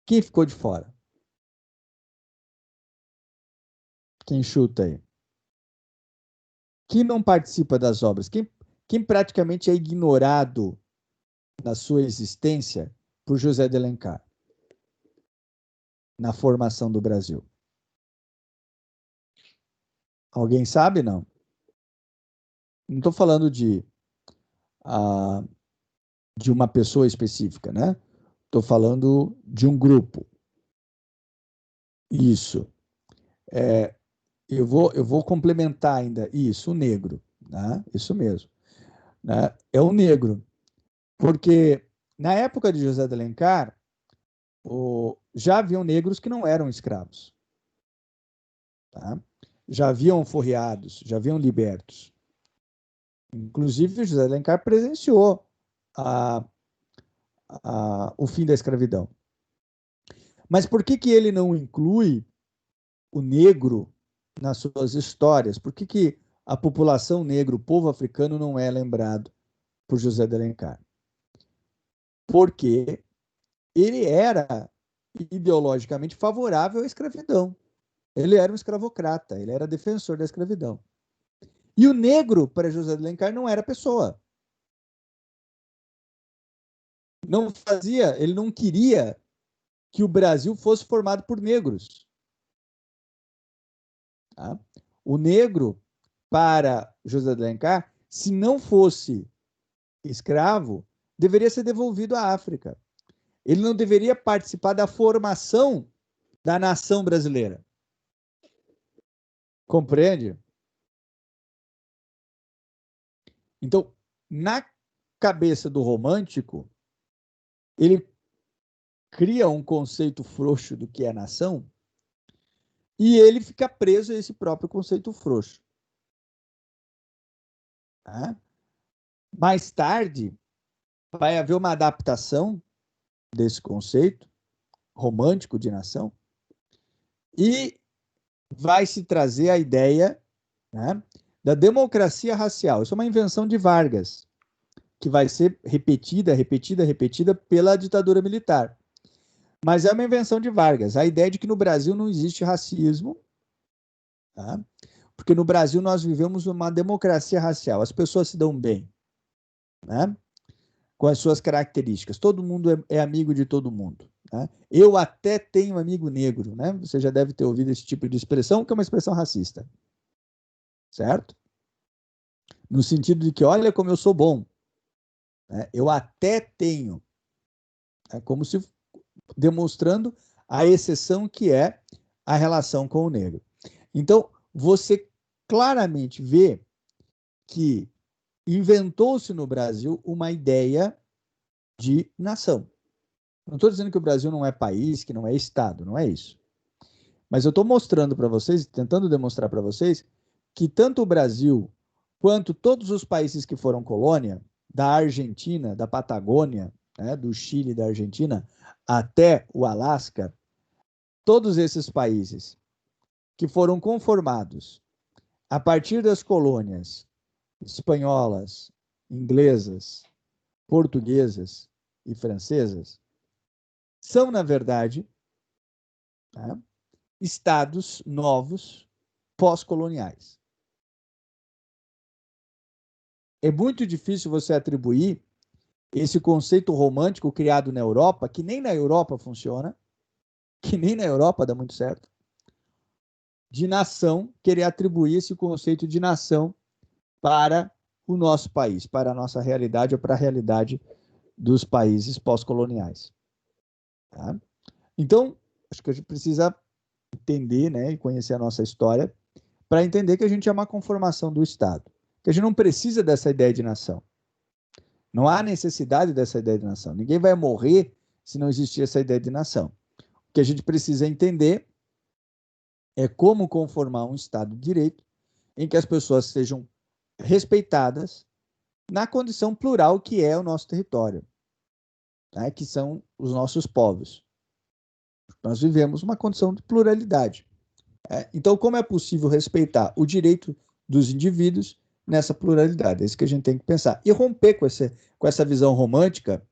Quem ficou de fora? Quem chuta aí? Quem não participa das obras? Quem praticamente é ignorado na sua existência por José de Alencar, na formação do Brasil? Alguém sabe? Não. Não estou falando uh, de uma pessoa específica, né? Estou falando de um grupo. Isso. Eu vou complementar ainda isso, o negro. Né? Isso mesmo. Né? É o negro. Porque na época de José de Alencar, já haviam negros que não eram escravos. Tá? Já haviam forreados, já haviam libertos. Inclusive, José de Alencar presenciou o fim da escravidão. Mas por que ele não inclui o negro nas suas histórias? Por que a população negra, o povo africano, não é lembrado por José de Alencar? Porque ele era ideologicamente favorável à escravidão. Ele era um escravocrata, ele era defensor da escravidão. E o negro, para José de Alencar, não era pessoa. Não fazia, ele não queria que o Brasil fosse formado por negros. Tá? O negro, para José de Alencar, se não fosse escravo, deveria ser devolvido à África. Ele não deveria participar da formação da nação brasileira. Compreende? Então, na cabeça do romântico, ele cria um conceito frouxo do que é nação e ele fica preso a esse próprio conceito frouxo. Tá? Mais tarde, vai haver uma adaptação desse conceito romântico de nação e vai se trazer a ideia, né, da democracia racial. Isso é uma invenção de Vargas, que vai ser repetida pela ditadura militar. Mas é uma invenção de Vargas. A ideia de que no Brasil não existe racismo, tá? Porque no Brasil nós vivemos uma democracia racial. As pessoas se dão bem, né? Com as suas características. Todo mundo é amigo de todo mundo. Né? Eu até tenho amigo negro, né? Você já deve ter ouvido esse tipo de expressão, que é uma expressão racista. Certo? No sentido de que, olha como eu sou bom. Né? Eu até tenho. É como se demonstrando a exceção que é a relação com o negro. Então, você claramente vê que inventou-se no Brasil uma ideia de nação. Não estou dizendo que o Brasil não é país, que não é Estado, não é isso. Mas eu estou mostrando para vocês, tentando demonstrar para vocês, que tanto o Brasil quanto todos os países que foram colônia, da Argentina, da Patagônia, né, do Chile, da Argentina, até o Alasca, todos esses países que foram conformados a partir das colônias espanholas, inglesas, portuguesas e francesas, são, na verdade, tá, estados novos pós-coloniais. É muito difícil você atribuir esse conceito romântico criado na Europa, que nem na Europa funciona, que nem na Europa dá muito certo, de nação, querer atribuir esse conceito de nação para o nosso país, para a nossa realidade ou para a realidade dos países pós-coloniais. Tá? Então, acho que a gente precisa entender, né, e conhecer a nossa história para entender que a gente é uma conformação do Estado, que a gente não precisa dessa ideia de nação. Não há necessidade dessa ideia de nação. Ninguém vai morrer se não existir essa ideia de nação. O que a gente precisa entender é como conformar um Estado de Direito em que as pessoas sejam respeitadas na condição plural que é o nosso território, né, que são os nossos povos. Nós vivemos uma condição de pluralidade. Então, como é possível respeitar o direito dos indivíduos nessa pluralidade? É isso que a gente tem que pensar. E romper com essa visão romântica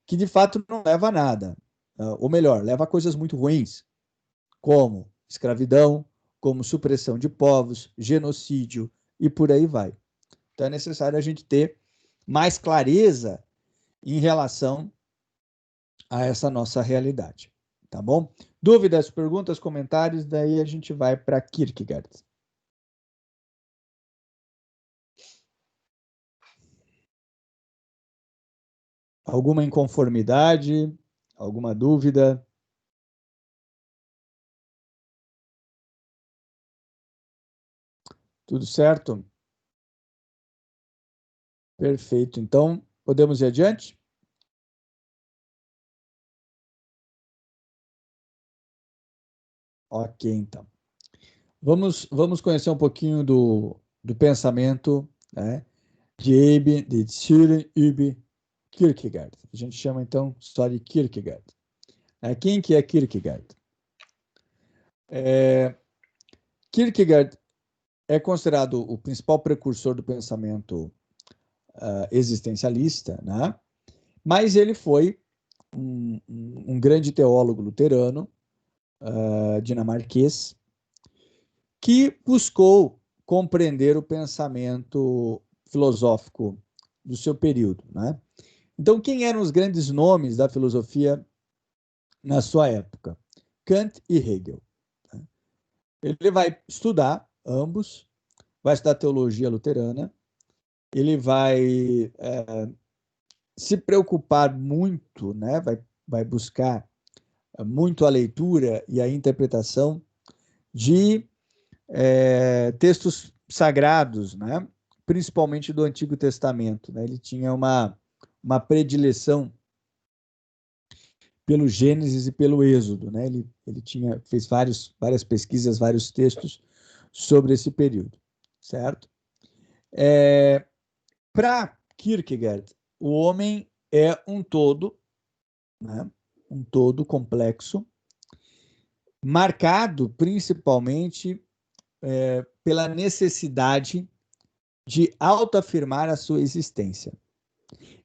que, de fato, não leva a nada. Ou melhor, leva a coisas muito ruins, como escravidão, como supressão de povos, genocídio e por aí vai. Então, é necessário a gente ter mais clareza em relação a essa nossa realidade. Tá bom? Dúvidas, perguntas, comentários, daí a gente vai para Kierkegaard. Alguma inconformidade? Alguma dúvida? Tudo certo? Perfeito. Então, podemos ir adiante? Ok, então. Vamos conhecer um pouquinho do pensamento, né, de Søren Übe Kierkegaard. A gente chama, então, só de Kierkegaard. Quem que é Kierkegaard? Kierkegaard é considerado o principal precursor do pensamento existencialista, né? Mas ele foi um grande teólogo luterano, dinamarquês, que buscou compreender o pensamento filosófico do seu período, né? Então, quem eram os grandes nomes da filosofia na sua época? Kant e Hegel. Ele vai estudar ambos, vai estudar teologia luterana, ele vai se preocupar muito, né? Vai buscar muito a leitura e a interpretação de textos sagrados, né? Principalmente do Antigo Testamento. Né? Ele tinha uma predileção pelo Gênesis e pelo Êxodo. Né? Ele fez várias pesquisas, vários textos sobre esse período, certo? Para Kierkegaard, o homem é um todo, né? Um todo complexo, marcado principalmente pela necessidade de autoafirmar a sua existência,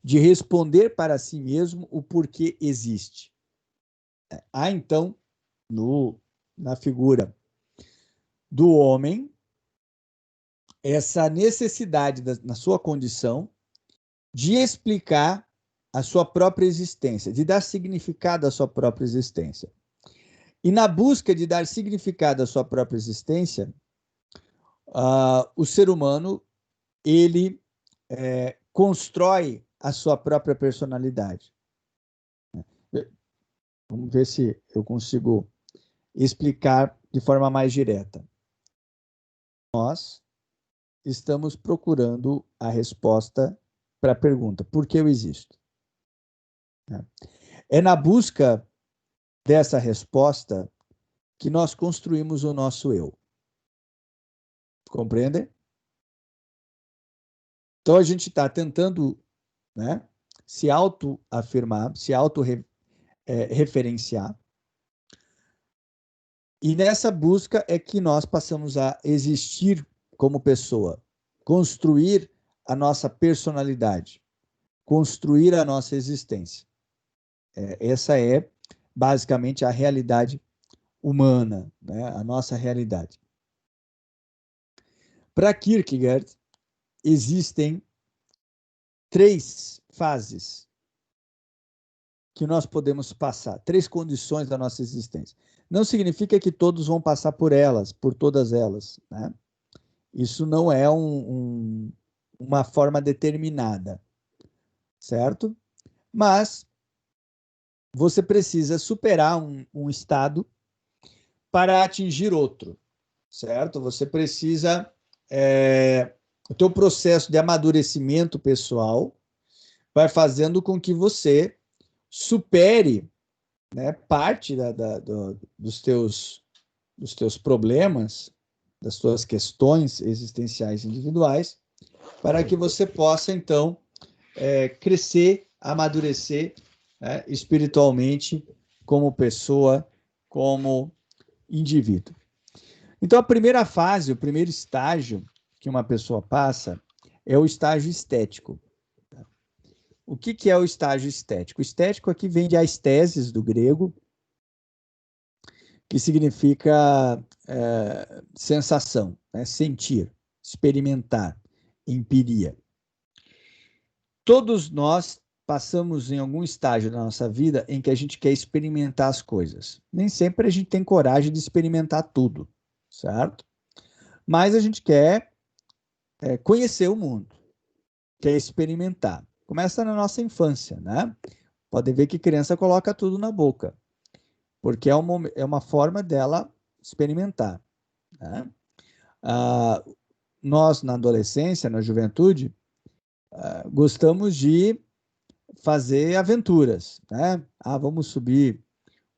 de responder para si mesmo o porquê existe. Há, então, na figura do homem, essa necessidade, na sua condição, de explicar a sua própria existência, de dar significado à sua própria existência. E na busca de dar significado à sua própria existência, o ser humano, ele constrói a sua própria personalidade. Vamos ver se eu consigo explicar de forma mais direta. Nós estamos procurando a resposta para a pergunta: por que eu existo? É na busca dessa resposta que nós construímos o nosso eu. Compreendem? Então a gente está tentando, né, se autoafirmar, se auto-referenciar. E nessa busca é que nós passamos a existir como pessoa, construir a nossa personalidade, construir a nossa existência. Essa é basicamente a realidade humana, né? A nossa realidade. Para Kierkegaard, existem 3 fases que nós podemos passar, 3 condições da nossa existência. Não significa que todos vão passar por elas, por todas elas, né? Isso não é uma forma determinada, certo? Mas você precisa superar um estado para atingir outro, certo? Você precisa... o teu processo de amadurecimento pessoal vai fazendo com que você supere, né, parte dos teus problemas, das tuas questões existenciais individuais, para que você possa, então, crescer, amadurecer, né, espiritualmente, como pessoa, como indivíduo. Então, a primeira fase, o primeiro estágio que uma pessoa passa é o estágio estético. O que é o estágio estético? O estético aqui vem de aesthesis, do grego, que significa sensação, né? Sentir, experimentar, empiria. Todos nós passamos em algum estágio da nossa vida em que a gente quer experimentar as coisas. Nem sempre a gente tem coragem de experimentar tudo, certo? Mas a gente quer conhecer o mundo, quer experimentar. Começa na nossa infância, né? Pode ver que criança coloca tudo na boca, porque é uma forma dela experimentar, né? Nós, na adolescência, na juventude, gostamos de fazer aventuras, né? Vamos subir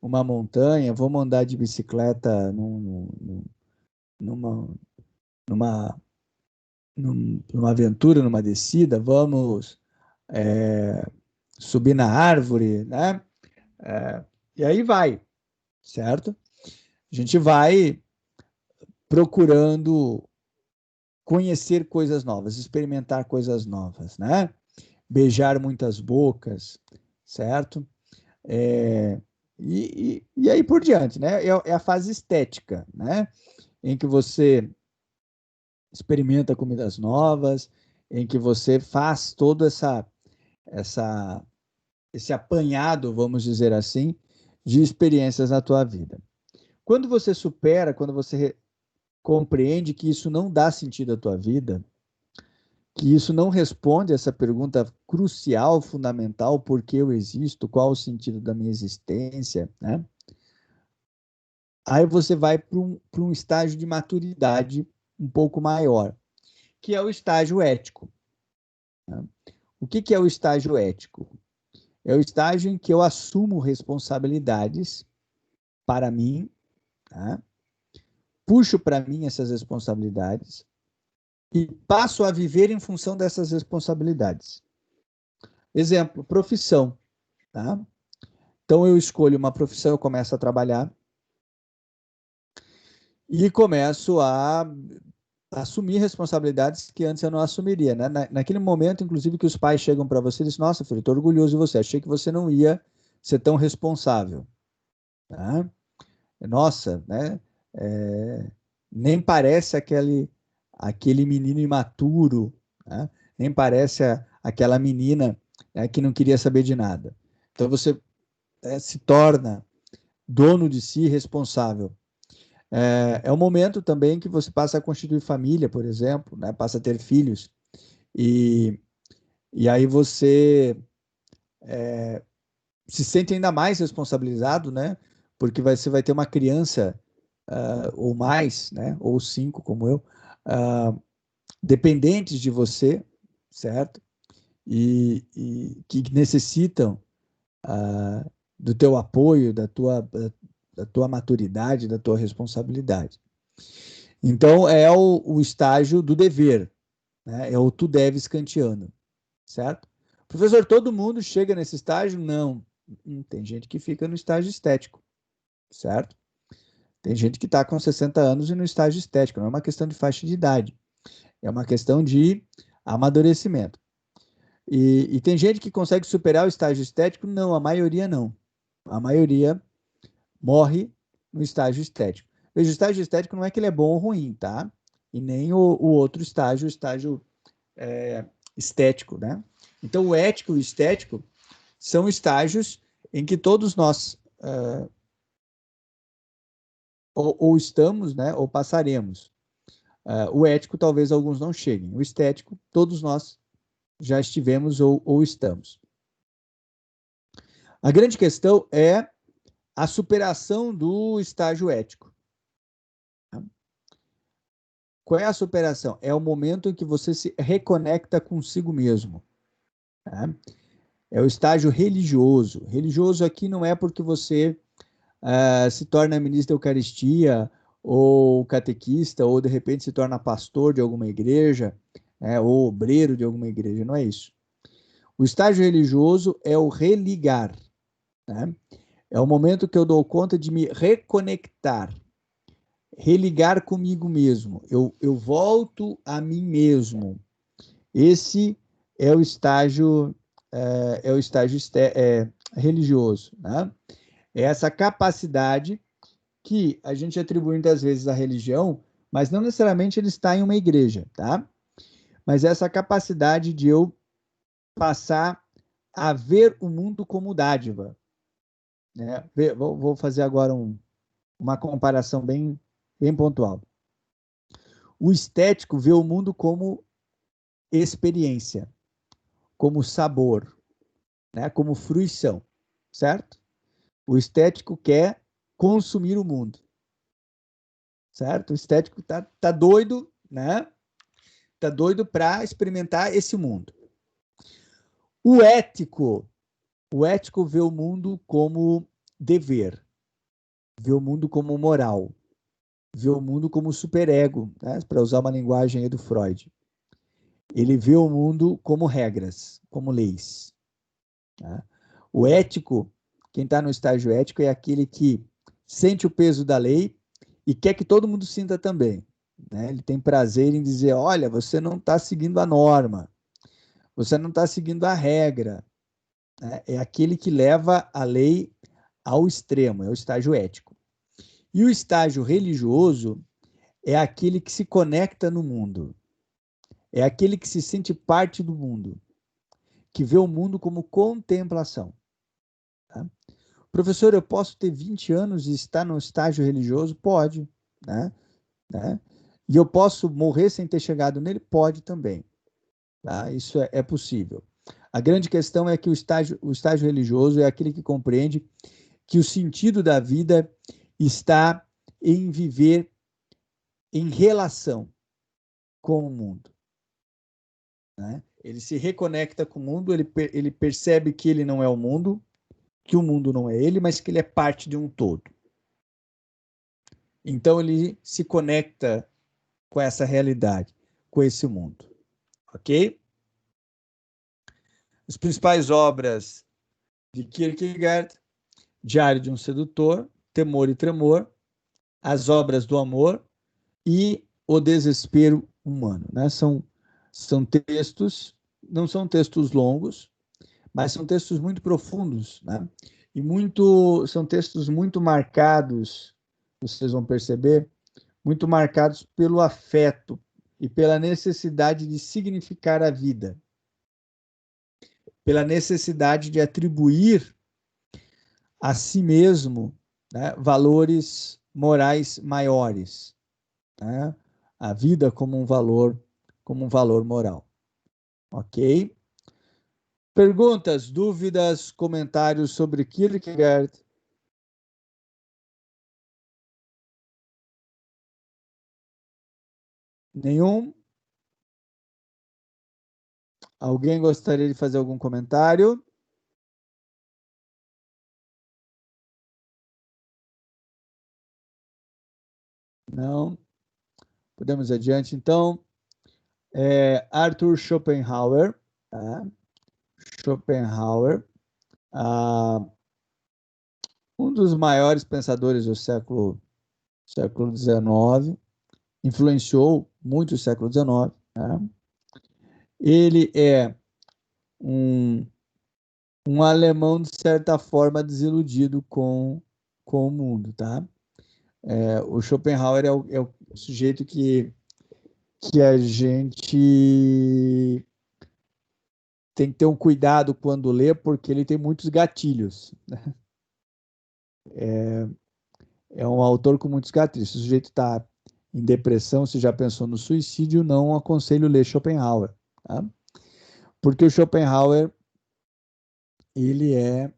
uma montanha, vamos andar de bicicleta numa, numa, numa aventura, numa descida, vamos subir na árvore, né? E aí vai, certo? A gente vai procurando conhecer coisas novas, experimentar coisas novas, né? Beijar muitas bocas, certo? E aí por diante, né? É a fase estética, né? Em que você experimenta comidas novas, em que você faz todo esse apanhado, vamos dizer assim, de experiências na tua vida. Quando você supera, quando você compreende que isso não dá sentido à tua vida, que isso não responde essa pergunta crucial, fundamental: por que eu existo, qual o sentido da minha existência, né? Aí você vai para um estágio de maturidade um pouco maior, que é o estágio ético, né? O que é o estágio ético? É o estágio em que eu assumo responsabilidades para mim, tá? Puxo para mim essas responsabilidades e passo a viver em função dessas responsabilidades. Exemplo, profissão, tá? Então eu escolho uma profissão, eu começo a trabalhar e começo a assumir responsabilidades que antes eu não assumiria, né? Naquele momento, inclusive, que os pais chegam para você e dizem: nossa, filho, estou orgulhoso de você, achei que você não ia ser tão responsável, tá? Nossa, né? Nem parece aquele menino imaturo, né? Nem parece aquela menina, né, que não queria saber de nada. Então você se torna dono de si, responsável. É um momento também que você passa a constituir família, por exemplo, né? Passa a ter filhos. E aí você se sente ainda mais responsabilizado, né? Porque você vai ter uma criança ou mais, né? Ou 5, como eu, dependentes de você, certo? E que necessitam do teu apoio, da tua maturidade, da tua responsabilidade. Então, é o estágio do dever, né? É o tu deves kantiano, certo? Professor, todo mundo chega nesse estágio? Não. Tem gente que fica no estágio estético, certo? Tem gente que está com 60 anos e no estágio estético. Não é uma questão de faixa de idade, é uma questão de amadurecimento. E tem gente que consegue superar o estágio estético? Não, a maioria não. A maioria morre no estágio estético. Veja, o estágio estético não é que ele é bom ou ruim, tá? E nem o outro estágio, o estágio estético, né? Então, o ético e o estético são estágios em que todos nós ou estamos, né, ou passaremos. O ético, talvez alguns não cheguem. O estético, todos nós já estivemos ou estamos. A grande questão é a superação do estágio ético. Qual é a superação? É o momento em que você se reconecta consigo mesmo. Tá? É o estágio religioso. Religioso aqui não é porque você se torna ministro da Eucaristia, ou catequista, ou de repente se torna pastor de alguma igreja, ou obreiro de alguma igreja. Não é isso. O estágio religioso é o religar. Né? É o momento que eu dou conta de me reconectar, religar comigo mesmo. Eu volto a mim mesmo. Esse é o estágio, religioso. Né? É essa capacidade que a gente atribui muitas vezes à religião, mas não necessariamente ele está em uma igreja, tá? Mas essa capacidade de eu passar a ver o mundo como dádiva. Né? Vou fazer agora uma comparação bem pontual. O estético vê o mundo como experiência, como sabor, né? Como fruição, certo? O estético quer consumir o mundo, certo? O estético tá doido, né? Tá doido para experimentar esse mundo. O ético vê o mundo como dever, vê o mundo como moral, vê o mundo como superego, né? Para usar uma linguagem aí do Freud. Ele vê o mundo como regras, como leis. Tá? O ético, quem está no estágio ético, é aquele que sente o peso da lei e quer que todo mundo sinta também. Né? Ele tem prazer em dizer: olha, você não está seguindo a norma, você não está seguindo a regra. Né? É aquele que leva a lei ao extremo, é o estágio ético. E o estágio religioso é aquele que se conecta no mundo, é aquele que se sente parte do mundo, que vê o mundo como contemplação. Tá? Professor, eu posso ter 20 anos e estar no estágio religioso? Pode. Né? E eu posso morrer sem ter chegado nele? Pode também. Tá? Isso é possível. A grande questão é que o estágio religioso é aquele que compreende que o sentido da vida está em viver em relação com o mundo. Né? Ele se reconecta com o mundo, ele percebe que ele não é o mundo, que o mundo não é ele, mas que ele é parte de um todo. Então ele se conecta com essa realidade, com esse mundo. Ok? As principais obras de Kierkegaard: Diário de um Sedutor, Temor e Tremor, As Obras do Amor e O Desespero Humano. Né? São textos, não são textos longos, mas são textos muito profundos, né? E são textos muito marcados, vocês vão perceber, muito marcados pelo afeto e pela necessidade de significar a vida, pela necessidade de atribuir a si mesmo, né, valores morais maiores, né? A vida como um valor moral, ok? Perguntas, dúvidas, comentários sobre Kierkegaard? Nenhum? Alguém gostaria de fazer algum comentário? Não? Podemos adiante, então. Arthur Schopenhauer, tá? Schopenhauer, ah, um dos maiores pensadores do século XIX, influenciou muito o século XIX. Tá? Ele é um, um alemão, de certa forma, desiludido com o mundo. Tá? O Schopenhauer é o sujeito que a gente tem que ter um cuidado quando lê, porque ele tem muitos gatilhos. É um autor com muitos gatilhos. Se o sujeito está em depressão, se já pensou no suicídio, não aconselho ler Schopenhauer. Tá? Porque o Schopenhauer, ele é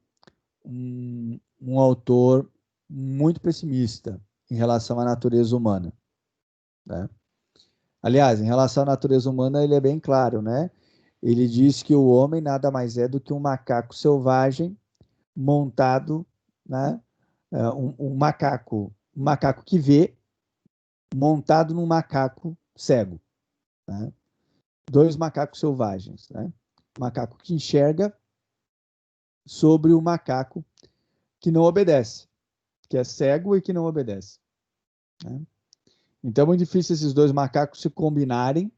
um autor muito pessimista em relação à natureza humana. Né? Aliás, em relação à natureza humana, ele é bem claro, né? Ele diz que o homem nada mais é do que um macaco selvagem montado, né? Um macaco que vê montado num macaco cego. Né? Dois macacos selvagens. Né? O macaco que enxerga sobre o macaco que não obedece, que é cego e que não obedece. Né? Então é muito difícil esses dois macacos se combinarem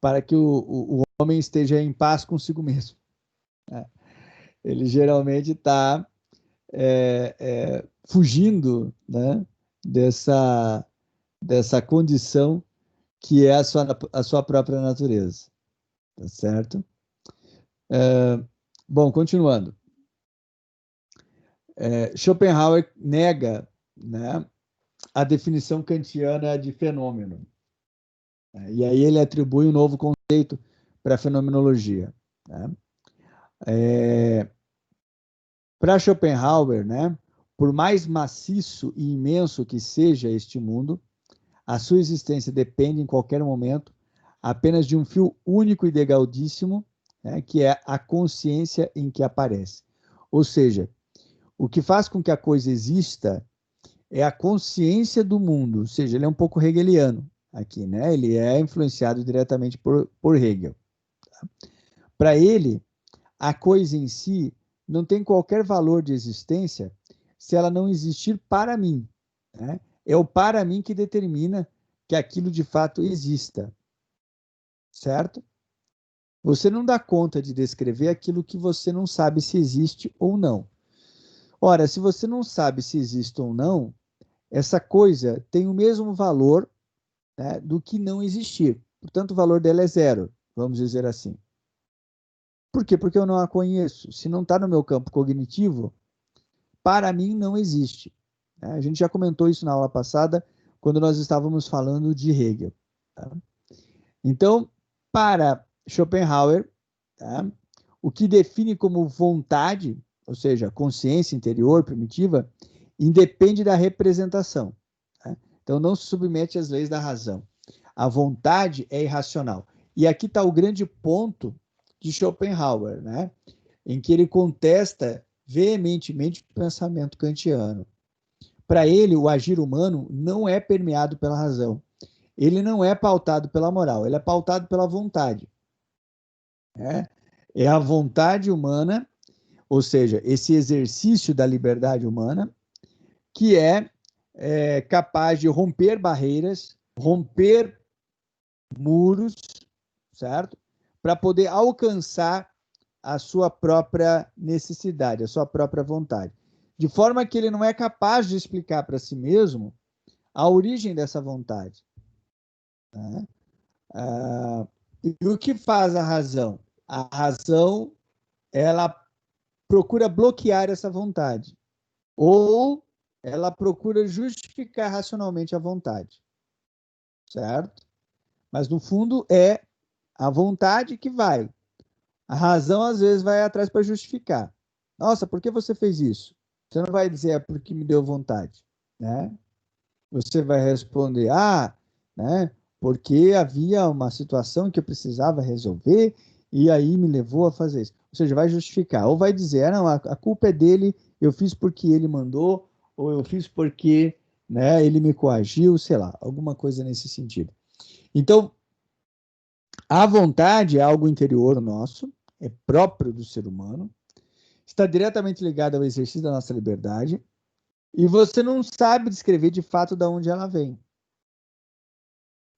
para que o homem esteja em paz consigo mesmo. Né? Ele geralmente está fugindo, né, dessa condição que é a sua própria natureza. Tá certo? Bom, continuando. Schopenhauer nega, né, a definição kantiana de fenômeno. E aí ele atribui um novo conceito para a fenomenologia. Né? Para Schopenhauer, né, por mais maciço e imenso que seja este mundo, a sua existência depende em qualquer momento apenas de um fio único e legalíssimo, né, que é a consciência em que aparece. Ou seja, o que faz com que a coisa exista é a consciência do mundo, ou seja, ele é um pouco hegeliano aqui, né? Ele é influenciado diretamente por Hegel. Tá? Para ele, a coisa em si não tem qualquer valor de existência se ela não existir para mim. Né? É o para mim que determina que aquilo de fato exista, certo? Você não dá conta de descrever aquilo que você não sabe se existe ou não. Ora, se você não sabe se existe ou não, essa coisa tem o mesmo valor, né, do que não existir. Portanto, o valor dela é zero, vamos dizer assim. Por quê? Porque eu não a conheço. Se não está no meu campo cognitivo, para mim não existe. A gente já comentou isso na aula passada, quando nós estávamos falando de Hegel. Tá? Então, para Schopenhauer, tá, o que define como vontade, ou seja, consciência interior primitiva, independe da representação. Tá? Então, não se submete às leis da razão. A vontade é irracional. E aqui está o grande ponto de Schopenhauer, né? Em que ele contesta veementemente o pensamento kantiano. Para ele, o agir humano não é permeado pela razão. Ele não é pautado pela moral, ele é pautado pela vontade. Né? É a vontade humana, ou seja, esse exercício da liberdade humana, que é capaz de romper barreiras, romper muros, certo? Para poder alcançar a sua própria necessidade, a sua própria vontade. De forma que ele não é capaz de explicar para si mesmo a origem dessa vontade. Né? E o que faz a razão? A razão, ela procura bloquear essa vontade. Ou ela procura justificar racionalmente a vontade. Certo? Mas, no fundo, é a vontade que vai. A razão, às vezes, vai atrás para justificar. Nossa, por que você fez isso? Você não vai dizer, é porque me deu vontade, né? Você vai responder, né? Porque havia uma situação que eu precisava resolver e aí me levou a fazer isso. Ou seja, vai justificar. Ou vai dizer, não, a culpa é dele, eu fiz porque ele mandou, ou eu fiz porque, né, ele me coagiu, sei lá, alguma coisa nesse sentido. Então, a vontade é algo interior nosso, é próprio do ser humano, está diretamente ligado ao exercício da nossa liberdade, e você não sabe descrever de fato de onde ela vem,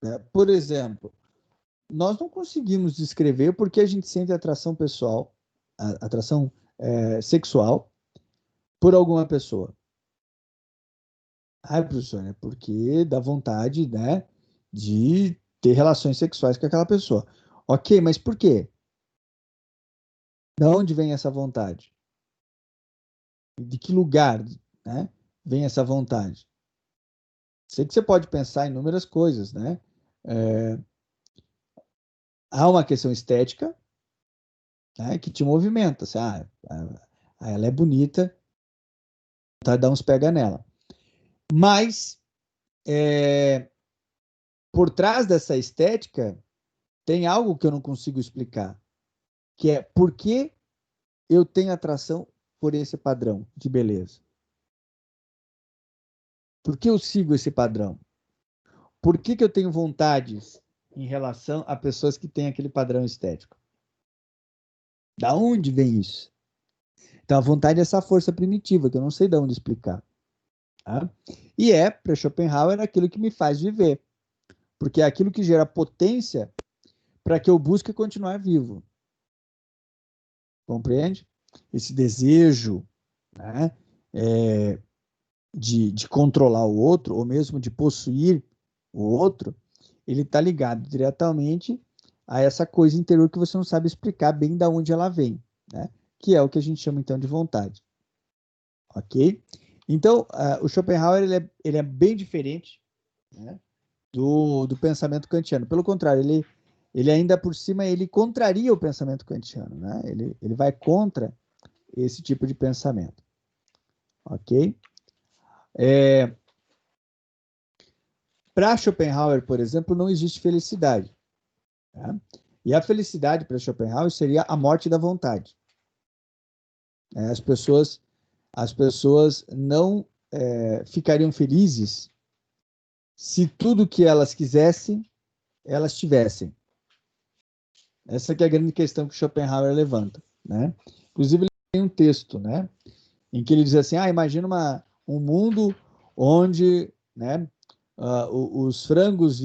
né? Por exemplo, nós não conseguimos descrever porque a gente sente atração pessoal, atração sexual por alguma pessoa. Professor, é porque dá vontade, né, de ter relações sexuais com aquela pessoa. Ok, mas por quê? De onde vem essa vontade? De que lugar, né, vem essa vontade? Sei que você pode pensar em inúmeras coisas, né? É, há uma questão estética, né, que te movimenta. Assim, ela é bonita, tá, dá uns pega nela. Mas, é, por trás dessa estética, tem algo que eu não consigo explicar, que é por que eu tenho atração por esse padrão de beleza? Por que eu sigo esse padrão? Por que eu tenho vontades em relação a pessoas que têm aquele padrão estético? Da onde vem isso? Então, a vontade é essa força primitiva, que eu não sei de onde explicar. Tá? E para Schopenhauer, aquilo que me faz viver. Porque é aquilo que gera potência para que eu busque continuar vivo. Compreende? Esse desejo, né, de controlar o outro, ou mesmo de possuir o outro, ele está ligado diretamente a essa coisa interior que você não sabe explicar bem de onde ela vem, né? Que é o que a gente chama então de vontade. Ok? Então, o Schopenhauer ele é bem diferente, né, do pensamento kantiano. Pelo contrário, ele ainda por cima ele contraria o pensamento kantiano, né? Ele vai contra esse tipo de pensamento. Ok? Para Schopenhauer, por exemplo, não existe felicidade. Tá? E a felicidade para Schopenhauer seria a morte da vontade. As pessoas não ficariam felizes se tudo que elas quisessem, elas tivessem. Essa que é a grande questão que Schopenhauer levanta, né? Inclusive, ele tem um texto, né, em que ele diz assim, imagina um mundo onde, né, os frangos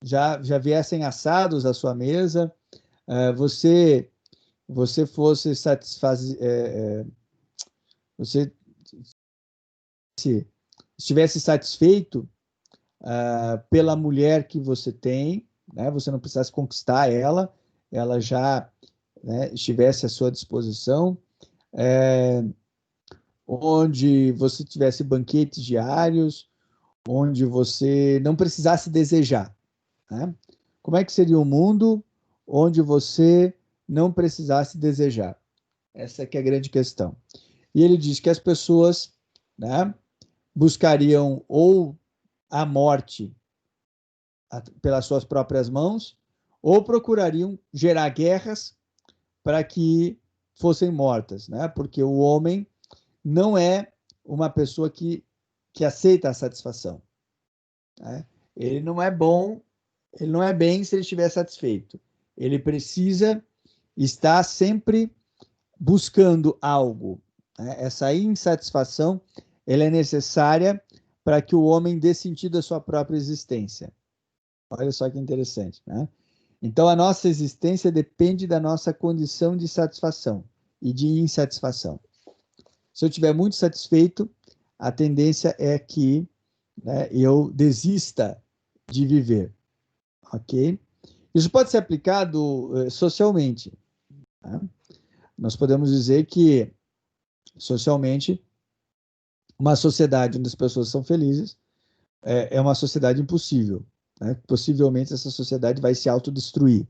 já viessem assados à sua mesa, você fosse satisfazer, você estivesse satisfeito pela mulher que você tem, né? Você não precisasse conquistar ela já, né, estivesse à sua disposição, onde você tivesse banquetes diários, onde você não precisasse desejar, né? Como é que seria um mundo onde você não precisasse desejar? Essa que é a grande questão. E ele diz que as pessoas, né, buscariam ou a morte pelas suas próprias mãos, ou procurariam gerar guerras para que fossem mortas, né? Porque o homem não é uma pessoa que aceita a satisfação, né? Ele não é bom, ele não é bem se ele estiver satisfeito. Ele precisa estar sempre buscando algo, né? Essa insatisfação ela é necessária para que o homem dê sentido à sua própria existência. Olha só que interessante, né? Então, a nossa existência depende da nossa condição de satisfação e de insatisfação. Se eu estiver muito satisfeito, a tendência é que, né, eu desista de viver, ok? Isso pode ser aplicado socialmente, né? Nós podemos dizer que, socialmente, uma sociedade onde as pessoas são felizes é uma sociedade impossível, né? Possivelmente essa sociedade vai se autodestruir.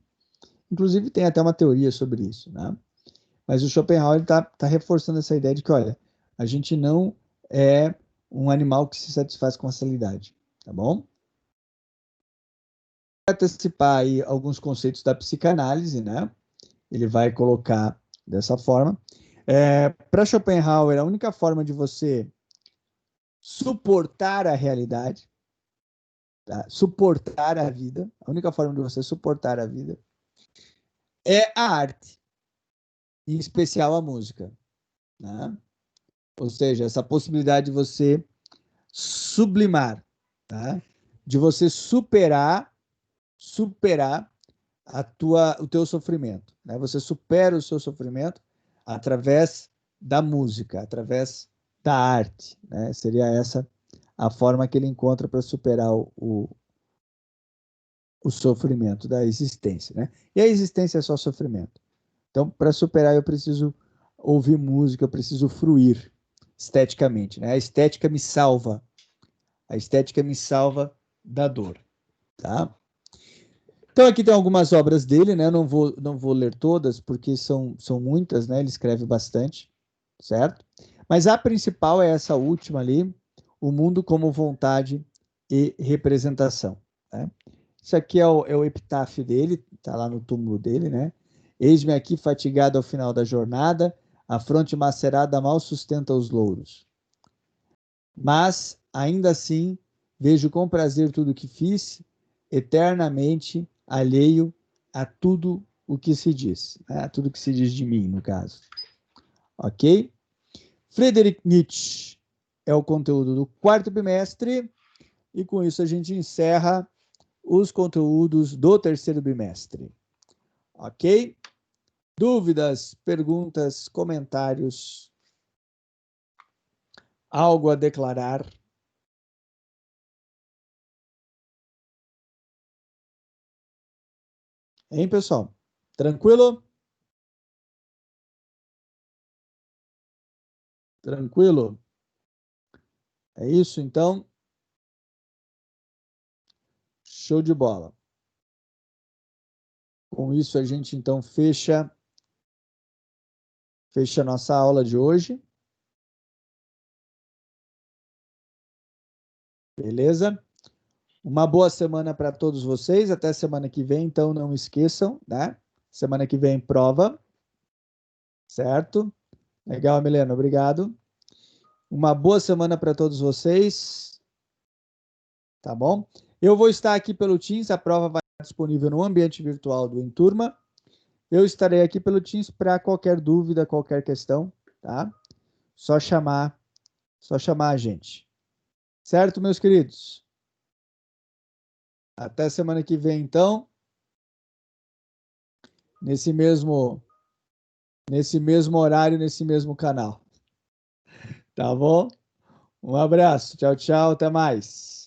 Inclusive, tem até uma teoria sobre isso, né? Mas o Schopenhauer está reforçando essa ideia de que, olha, a gente não é um animal que se satisfaz com facilidade, tá bom? Para antecipar aí alguns conceitos da psicanálise, né? Ele vai colocar dessa forma. Para Schopenhauer, a única forma de você suportar a realidade, tá? Suportar a vida, a única forma de você suportar a vida é a arte, em especial a música, né? Ou seja, essa possibilidade de você sublimar, tá? De você superar o teu sofrimento, né? Você supera o seu sofrimento através da música, através da arte, né? Seria essa a forma que ele encontra para superar o sofrimento da existência, né? E a existência é só sofrimento. Então, para superar, eu preciso ouvir música, eu preciso fruir esteticamente, né? A estética me salva. A estética me salva da dor, tá? Então, aqui tem algumas obras dele, né? Não vou ler todas, porque são muitas, né? Ele escreve bastante, certo? Mas a principal é essa última ali, O Mundo como Vontade e Representação, né? Isso aqui é o epitáfio dele, tá lá no túmulo dele, né? Eis-me aqui fatigado ao final da jornada, a fronte macerada mal sustenta os louros. Mas, ainda assim, vejo com prazer tudo o que fiz, eternamente alheio a tudo o que se diz, né? A tudo que se diz de mim, no caso. Ok? Friedrich Nietzsche é o conteúdo do quarto bimestre, e com isso a gente encerra os conteúdos do terceiro bimestre. Ok? Dúvidas, perguntas, comentários? Algo a declarar? Hein, pessoal? Tranquilo? Tranquilo? É isso, então? Show de bola. Com isso, a gente, então, fecha a nossa aula de hoje. Beleza? Uma boa semana para todos vocês. Até semana que vem, então não esqueçam, né? Semana que vem, prova. Certo? Legal, Milena. Obrigado. Uma boa semana para todos vocês. Tá bom? Eu vou estar aqui pelo Teams. A prova vai estar disponível no ambiente virtual do Enturma. Eu estarei aqui pelo Teams para qualquer dúvida, qualquer questão, tá? Só chamar a gente. Certo, meus queridos? Até semana que vem, então, nesse mesmo horário, nesse mesmo canal. Tá bom? Um abraço. Tchau, tchau. Até mais.